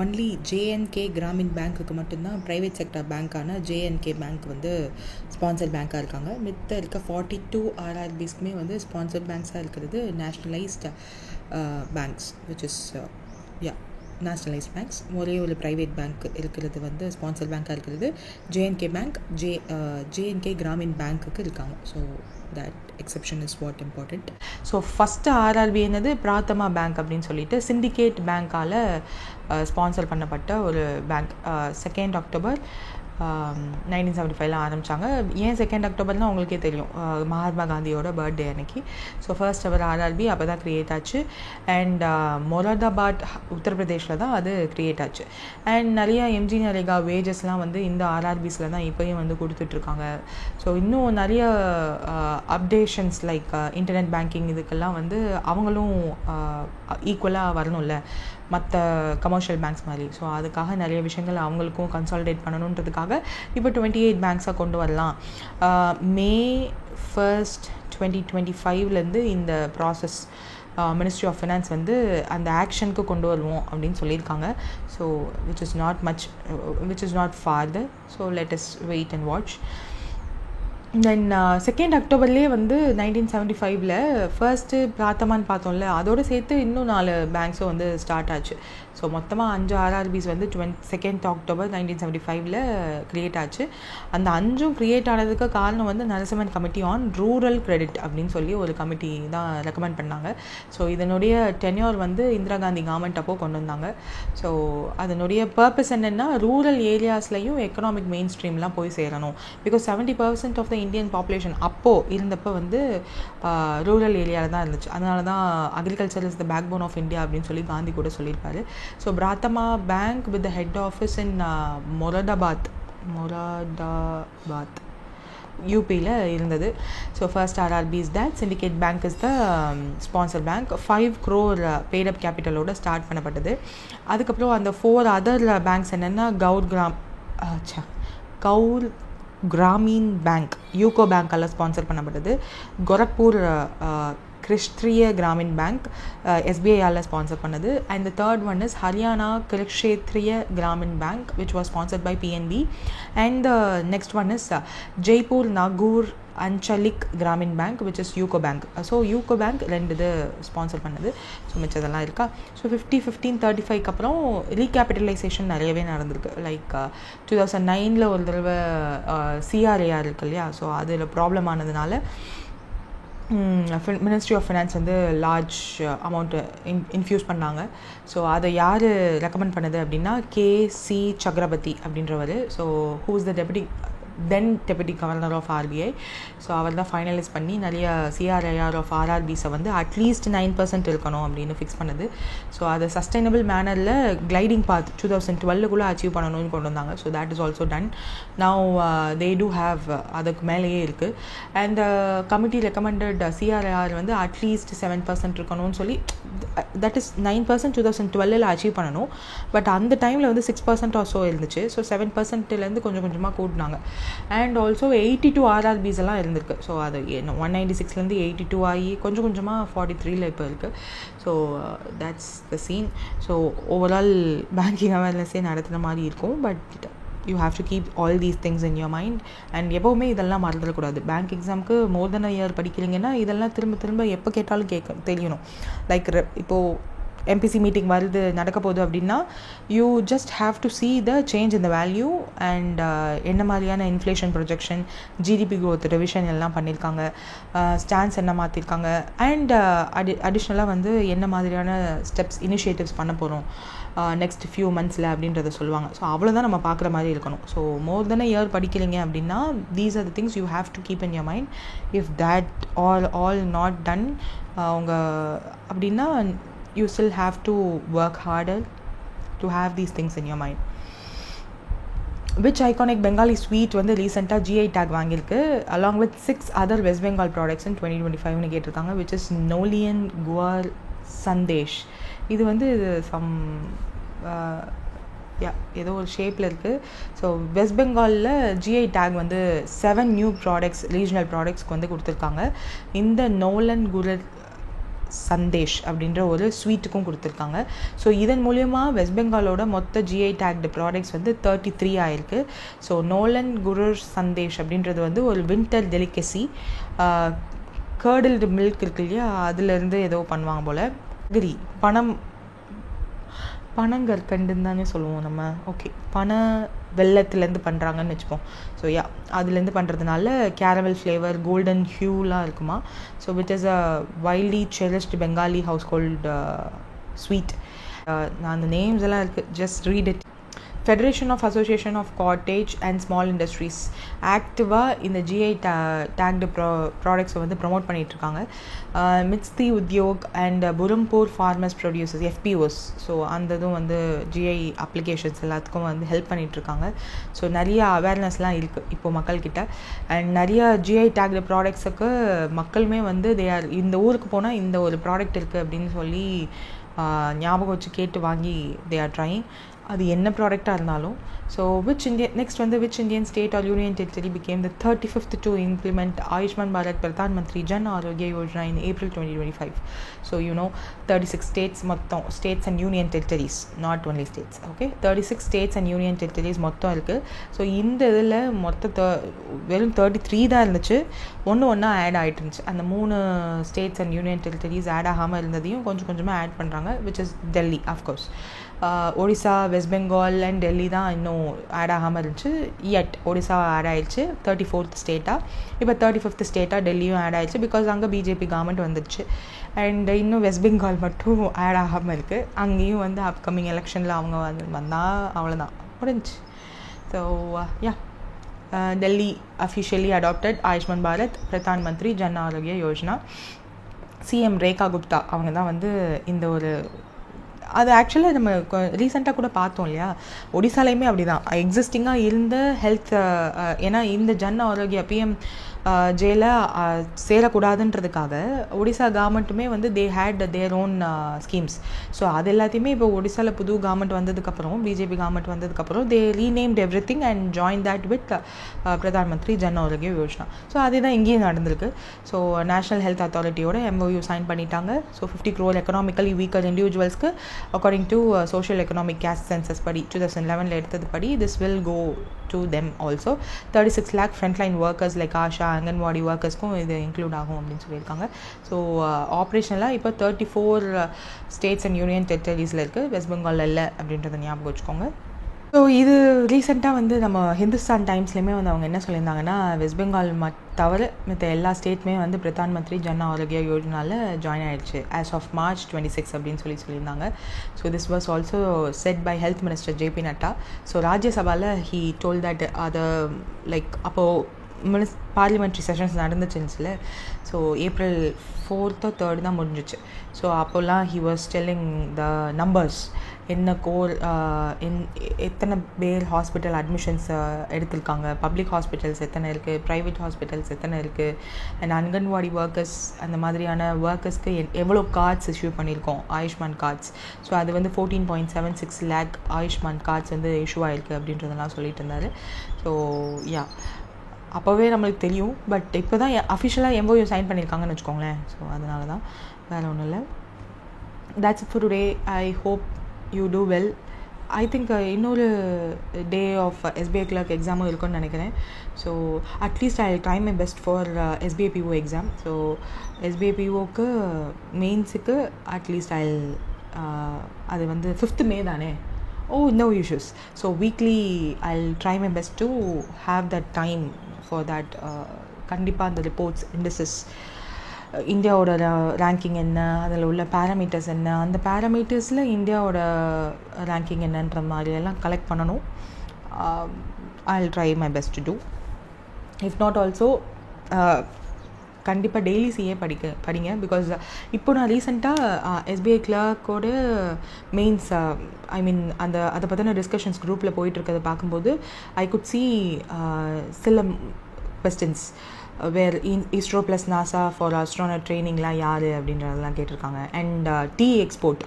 ஒன்லி ஜேஎன்கே கிராமின் பேங்க்குக்கு மட்டும்தான் ப்ரைவேட் செக்டர் பேங்க்கான ஜேஎன்கே பேங்க் வந்து ஸ்பான்சர் பேங்க்காக இருக்காங்க. மித்த இருக்க 42 ஆர்ஆர்பிஸ்க்குமே வந்து ஸ்பான்சர் பேங்க்ஸாக இருக்கிறது nationalised banks which is nationalised banks. ஒரே ஒரு ப்ரைவேட் பேங்க் இருக்கிறது வந்து ஸ்பான்சர் பேங்க்காக இருக்கிறது ஜேஎன்கே பேங்க், ஜேஎன்கே கிராமின் பேங்க்குக்கு இருக்காங்க. So that exception is what important. So first RRB என்னது பிராத்தமா பேங்க் அப்படின்னு சொல்லிட்டு சிண்டிகேட் பேங்க்கால் ஸ்பான்சர் பண்ணப்பட்ட ஒரு பேங்க். 2 October 1975 ஆரம்பித்தாங்க. ஏன் 2 Octoberனால் உங்களுக்கே தெரியும், மகாத்மா காந்தியோட பர்த்டே அன்னைக்கு. ஸோ ஃபர்ஸ்ட் அவர் ஆர்ஆர்பி அப்போ தான் க்ரியேட் ஆச்சு. அண்ட் மொராதாபாத் உத்தரப்பிரதேஷில் தான் அது க்ரியேட் ஆச்சு. அண்ட் நிறையா எம்ஜி நரேகா வேஜஸ்லாம் வந்து இந்த ஆர்ஆர்பிஸில் தான் இப்போயும் வந்து கொடுத்துட்ருக்காங்க. ஸோ இன்னும் நிறைய அப்டேஷன்ஸ் லைக் இன்டர்நெட் பேங்கிங் இதுக்கெல்லாம் வந்து அவங்களும் ஈக்குவலாக வரணும்ல மற்ற கமர்ஷியல் பேங்க்ஸ் மாதிரி. ஸோ அதுக்காக நிறைய விஷயங்கள் அவங்களுக்கும் கன்சாலிடேட் பண்ணணுன்றதுக்காக இப்போ 28 பேங்க்ஸாக கொண்டு வரலாம். May 1st 2025 இந்த ப்ராசஸ் மினிஸ்ட்ரி ஆஃப் ஃபினான்ஸ் வந்து அந்த ஆக்ஷனுக்கு கொண்டு வருவோம் அப்படின்னு சொல்லியிருக்காங்க. So which is not farther. So let us wait and watch. தென் 2 Octoberலேயே வந்து 1975 ஃபர்ஸ்ட்டு பிராத்தமான்னு பார்த்தோம்ல, அதோடு சேர்த்து இன்னும் 4 பேங்க்ஸும் வந்து ஸ்டார்ட் ஆச்சு. ஸோ மொத்தமாக 5 ஆர்ஆர்பிஸ் வந்து 2 October 1975 க்ரியேட் ஆச்சு. அந்த 5ம் க்ரியேட் ஆனதுக்கு காரணம் வந்து Narasimhan committee on rural credit அப்படின்னு சொல்லி ஒரு கமிட்டி தான் ரெக்கமெண்ட் பண்ணாங்க. ஸோ இதனுடைய டென்யூர் வந்து இந்திரா காந்தி கவர்மெண்ட் அப்போது கொண்டு வந்தாங்க. ஸோ அதனுடைய பர்பஸ் என்னென்னா ரூரல் ஏரியாஸ்லையும் எக்கனாமிக் மெயின் ஸ்ட்ரீம்லாம் போய் சேரணும். Because 70% of the Indian population அப்போது இருந்தப்போ வந்து ரூரல் ஏரியாவில் தான் இருந்துச்சு. அதனால தான் agriculture is the back bone of India அப்படின்னு சொல்லி காந்தி கூட சொல்லியிருப்பாரு. So Prathama bank with the head office in Moradabad யூபியில் இருந்தது. So first RRB is that. Syndicate bank is the sponsor bank. 5 crore paid up கேபிட்டலோட ஸ்டார்ட் பண்ணப்பட்டது. அதுக்கப்புறம் அந்த 4 அதர் பேங்க்ஸ் என்னென்னா கவுர் கிராமீன் பேங்க் யூகோ பேங்க்கால் ஸ்பான்சர் பண்ணப்பட்டது. கோரக்பூர் கிருஷ்ட்ரிய கிராமின் பேங்க் எஸ்பிஐயால் ஸ்பான்சர் பண்ணது. And the third one is Haryana Kshetriya Gramin bank which was sponsored by PNB. And the next one is Jaipur Nagaur Anchalik Gramin bank which is UCO bank. So UCO bank 2 இது sponsor பண்ணது. So மிச்சதெல்லாம் இருக்கா. So 50, 15, 35 அப்புறம் ரீகேபிட்டலைசேஷன் நிறையவே நடந்திருக்கு. லைக் 2009 ஒரு தடவை CRAR இருக்கு இல்லையா, ஸோ அதில் ப்ராப்ளம் ஆனதுனால மினிஸ்ட்ரி ஆஃப் ஃபினான்ஸ் வந்து லார்ஜ் அமௌண்ட்டு இன்ஃப்யூஸ் பண்ணாங்க. ஸோ அதை யார் ரெக்கமெண்ட் பண்ணது அப்படின்னா KC சக்ரபர்த்தி அப்படின்றவர். So who is the deputy governor of RBI. So அவர் தான் ஃபைனலைஸ் பண்ணி நிறைய CRAR ஆஃப் RRBஸை வந்து அட்லீஸ்ட் 9% இருக்கணும் அப்படின்னு ஃபிக்ஸ் பண்ணது. ஸோ அதை சஸ்டைனபிள் மேனரில் கிளைடிங் பாத் 2012 அச்சீவ் பண்ணணும்னு கொண்டு வந்தாங்க. So that is also done. Now they do have அதுக்கு மேலேயே இருக்குது. அண்ட் கமிட்டி ரெக்கமெண்டட் CRAR வந்து அட்லீஸ்ட் 7% இருக்கணும்னு சொல்லி தட் இஸ் 9% 2012 அச்சீவ் பண்ணணும். பட் அந்த டைமில் வந்து 6% ஆல்சோ இருந்துச்சு. ஸோ 7%லேருந்து கொஞ்சம் கொஞ்சமாக கூட்டினாங்க. அண்ட் ஆல்சோ 82 ஆர்ஆர்பிஸ் எல்லாம் இருந்திருக்கு. ஸோ அது 196 82 ஆகி கொஞ்சம் கொஞ்சமாக 43 இப்போ இருக்குது. So that's the scene. So overall banking அவேர்னஸே நடத்துகிற மாதிரி இருக்கும். But you have to keep all these things in your mind. And எப்போவுமே இதெல்லாம் மறந்துடக்கூடாது. பேங்க் எக்ஸாமுக்கு மோர் தென் அ இயர் படிக்கிறீங்கன்னா இதெல்லாம் திரும்ப திரும்ப எப்போ கேட்டாலும் தெரியணும். லைக் இப்போது MPC மீட்டிங் வருது நடக்க போகுது அப்படின்னா you just have to see the change in the value and என்ன மாதிரியான inflation projection, GDP growth revision எல்லாம் பண்ணியிருக்காங்க, ஸ்டான்ஸ் என்ன மாற்றிருக்காங்க, அண்ட் அடிஷ்னலாக வந்து என்ன மாதிரியான ஸ்டெப்ஸ் இனிஷியேட்டிவ்ஸ் பண்ண போகிறோம் நெக்ஸ்ட் ஃபியூ மந்த்ஸில் அப்படின்றத சொல்லுவாங்க. ஸோ அவ்வளோதான் நம்ம பார்க்குற மாதிரி இருக்கணும். ஸோ மோர் தென் இயர் படிக்கிறீங்க அப்படின்னா these are the things you have to keep in your mind. If that all not done அவங்க அப்படின்னா you still have to work harder to have these things in your mind. Which iconic Bengali sweet வந்து ரீசெண்டாக GI tag வாங்கியிருக்கு along with 6 other West Bengal products in 2025 கேட்டிருக்காங்க, which is Nolian Guar Sandesh. இது வந்து some ஏதோ ஒரு ஷேப்பில் இருக்குது. ஸோ வெஸ்ட் பெங்காலில் GI tag வந்து 7 நியூ ப்ராடக்ட்ஸ், ரீஜனல் ப்ராடக்ட்ஸ்க்கு வந்து கொடுத்துருக்காங்க. இந்த நோலன் குரர் சந்தேஷ் அப்படின்ற ஒரு ஸ்வீட்டுக்கும் கொடுத்துருக்காங்க. ஸோ இதன் மூலயமா வெஸ்ட் பெங்காலோட மொத்த GI tagged ப்ராடக்ட்ஸ் வந்து 33 ஆயிருக்கு. ஸோ நோலன் குரர் சந்தேஷ் அப்படின்றது வந்து ஒரு வின்டர் டெலிகசி, கர்டில்டு மில்க் இருக்கு இல்லையா, அதுலேருந்து ஏதோ பண்ணுவாங்க போல். பனங்கற்கண்டுன்னு தானே சொல்லுவோம் நம்ம. ஓகே, பனை வெள்ளத்துலேருந்து பண்ணுறாங்கன்னு வச்சுப்போம். ஸோ அதுலேருந்து பண்ணுறதுனால கேரமல் ஃப்ளேவர், கோல்டன் ஹியூலாம் இருக்குமா. So which is a wildly cherished Bengali household sweet. நான் அந்த நேம்ஸ் எல்லாம் இருக்குது, just read it. Federation of association of cottage and small industries ஆக்டிவாக இந்த GI tagged ப்ராடக்ட்ஸை வந்து ப்ரொமோட் பண்ணிகிட்ருக்காங்க. Mishti Udyog and Purampur farmers producers FPOs, so அந்த இதுவும் வந்து GI அப்ளிகேஷன்ஸ் எல்லாத்துக்கும் வந்து ஹெல்ப் பண்ணிகிட்ருக்காங்க. ஸோ நிறைய அவேர்னஸ்லாம் இருக்குது இப்போது மக்கள்கிட்ட. அண்ட் நிறைய GI tagged ப்ராடக்ட்ஸுக்கு மக்களுமே வந்து இந்த ஊருக்கு போனால் இந்த ஒரு ப்ராடக்ட் இருக்குது அப்படின்னு சொல்லி ஞாபகம் வச்சு கேட்டு வாங்கி தே ஆர் ட்ரையிங், அது என்ன ப்ராடக்டாக இருந்தாலும். So which Indian state or union territory became the 35th to implement Ayushman Bharat Pradhan Mantri Jan Arogya Yojana in April 2025. So 36 states மொத்தம், states and union territories, not only states. Okay, 36 states and union territories மொத்தம் இருக்குது. So இந்த இதில் வெறும் 33 தான் இருந்துச்சு, ஒன்றா add ஆகிட்டு இருந்துச்சு. அந்த 3 states and union territories add ஆகாமல் இருந்ததையும் கொஞ்சம் கொஞ்சமாக ஆட் பண்ணுறாங்க, which is Delhi of course. Odisha, West Bengal and Delhi தான் இன்னும் ஆட் ஆகாமல் இருந்துச்சு. ஒடிசா ஆட் ஆயிடுச்சு 34th ஸ்டேட்டாக. இப்போ 35th ஸ்டேட்டாக டெல்லியும் ஆட் ஆயிடுச்சு, பிகாஸ் அங்கே பிஜேபி கவர்மெண்ட் வந்துடுச்சு. அண்ட் இன்னும் வெஸ்ட் பெங்கால் மட்டும் ஆட் ஆகாமல் இருக்குது. அங்கேயும் வந்து அப்கமிங் எலெக்ஷனில் அவங்க வந்தால் அவ்வளோதான் முடிஞ்சிச்சு. So Delhi officially adopted Ayushman Bharat Pradhan Mantri Jan Arogya Yojana. CM Rekha Gupta அவங்க தான் வந்து இந்த ஒரு அது ஆக்சுவலாக நம்ம ரீசெண்டாக கூட பார்த்தோம் இல்லையா, ஒடிசாலையுமே அப்படி தான் எக்ஸிஸ்டிங்காக இருந்த ஹெல்த். ஏன்னா இந்த ஜன் ஆரோக்கியா PM ஜெயில சேரக்கூடாதுன்றதுக்காக ஒடிசா கவர்மெண்ட்டுமே வந்து they had their own schemes. So அது எல்லாத்தையுமே இப்போ ஒடிசாவில் புது கவர்மெண்ட் வந்ததுக்கப்புறம், பிஜேபி கவர்மெண்ட் வந்ததுக்கப்புறம் they renamed every thing and join that with Pradhan Mantri Jan Arogya Yojana. So அதுதான் இங்கேயும் நடந்திருக்கு. ஸோ நேஷனல் ஹெல்த் அத்தாரிட்டியோட MOU சைன் பண்ணிட்டாங்க. ஸோ 50 crore எக்கனாமிக்கலி வீக்கர் இண்டிவிஜுவல்ஸ்க்கு according to social economic caste census படி 2011 எடுத்தது படி this will go to them also. 36 lakh frontline workers like ASHA, Anganwadi ஒர்க்கர்ஸ்க்கும் இது இன்க்ளூட் ஆகும் அப்படின்னு சொல்லியிருக்காங்க. ஸோ ஆப்ரேஷனலாக இப்போ 34 ஸ்டேட்ஸ் அண்ட் யூனியன் டெரிட்டரிஸில் இருக்குது, வெஸ்ட் பெங்காலில் இல்லை அப்படின்றத ஞாபகம் வச்சுக்கோங்க. ஸோ இது ரீசெண்டாக வந்து நம்ம ஹிந்துஸ்தான் டைம்ஸ்லேயுமே வந்து அவங்க என்ன சொல்லியிருந்தாங்கன்னா, வெஸ்ட் பெங்கால் தவிர மற்ற எல்லா ஸ்டேட்டுமே வந்து பிரதான் மந்திரி ஜன் ஆரோக்கிய யோஜனாவில் ஜாயின் ஆகிடுச்சு ஆஸ் ஆஃப் March 26 அப்படின்னு சொல்லியிருந்தாங்க. So this was also said by health minister JP Nadda. So ராஜ்யசபாவில் ஹீ டோல் தட் அதை லைக் அப்போது பார்லிமெண்ட்ரி செஷன்ஸ் நடந்துச்சுல. So April 4th or 3rd தான் முடிஞ்சிச்சு. ஸோ அப்போல்லாம் he was telling the numbers, என்ன எத்தனை பேர் ஹாஸ்பிட்டல் அட்மிஷன்ஸ் எடுத்திருக்காங்க, பப்ளிக் ஹாஸ்பிட்டல்ஸ் எத்தனை இருக்குது, ப்ரைவேட் ஹாஸ்பிட்டல்ஸ் எத்தனை இருக்குது, அண்ட் அங்கன்வாடி ஒர்க்கர்ஸ் அந்த மாதிரியான ஒர்க்கர்ஸ்க்கு எவ்வளோ கார்ட்ஸ் இஷ்யூ பண்ணியிருக்கோம், ஆயுஷ்மான் கார்ட்ஸ். ஸோ அது வந்து 14.76 lakh ஆயுஷ்மான் கார்ட்ஸ் வந்து இஷ்யூ ஆகிருக்கு அப்படின்றதெல்லாம் சொல்லிட்டு இருந்தார். ஸோ அப்போவே நம்மளுக்கு தெரியும், பட் இப்போ தான் அஃபிஷியலாக MOU சைன் பண்ணியிருக்காங்கன்னு வச்சுக்கோங்களேன். ஸோ அதனால தான், வேறு ஒன்றும் இல்லை. that's it for today. I hope you do well. I think இன்னொரு டே ஆஃப் SBI clerk எக்ஸாமும் இருக்குன்னு நினைக்கிறேன். So at least I try my best for SBI PO exam. So SBI POக்கு மெயின்ஸுக்கு அட்லீஸ்ட் ஐ அது வந்து 5th May தானே. Oh, no issues. So weekly I'll try my best to have that time for that. கண்டிப்பாக அந்த reports indices இந்தியாவோட ranking என்ன, அதில் உள்ள பேராமீட்டர்ஸ் என்ன, அந்த பேராமீட்டர்ஸில் இந்தியாவோட ரேங்கிங் என்னன்ற மாதிரியெல்லாம் கலெக்ட் பண்ணணும். I'll try my best to do. If not also கண்டிப்பாக டெய்லி சிஏ படிங்க. பிகாஸ் இப்போ நான் ரீசெண்டாக எஸ்பிஐ கிளர்க்கோட மெயின்ஸ் அதை பற்றின டிஸ்கஷன்ஸ் குரூப்பில் போயிட்டுருக்கிறத பார்க்கும்போது ஐ குட் சி சில questions where ISRO plus NASA for astronaut ட்ரைனிங்லாம் யார் அப்படின்றதெல்லாம் கேட்டிருக்காங்க. And tea export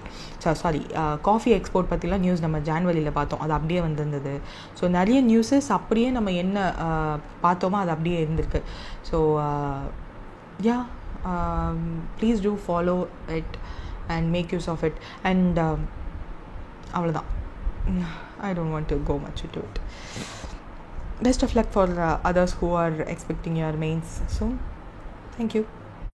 coffee export பற்றிலாம் நியூஸ் நம்ம ஜான்வரியில் பார்த்தோம், அது அப்படியே வந்திருந்தது. ஸோ நிறைய நியூஸஸ் அப்படியே நம்ம என்ன பார்த்தோமோ அது அப்படியே இருந்திருக்கு. So please do follow it and make use of it. And அவ்வளோதான். I don't want to go much into it. Best of luck for others who are expecting your mains soon. Thank you.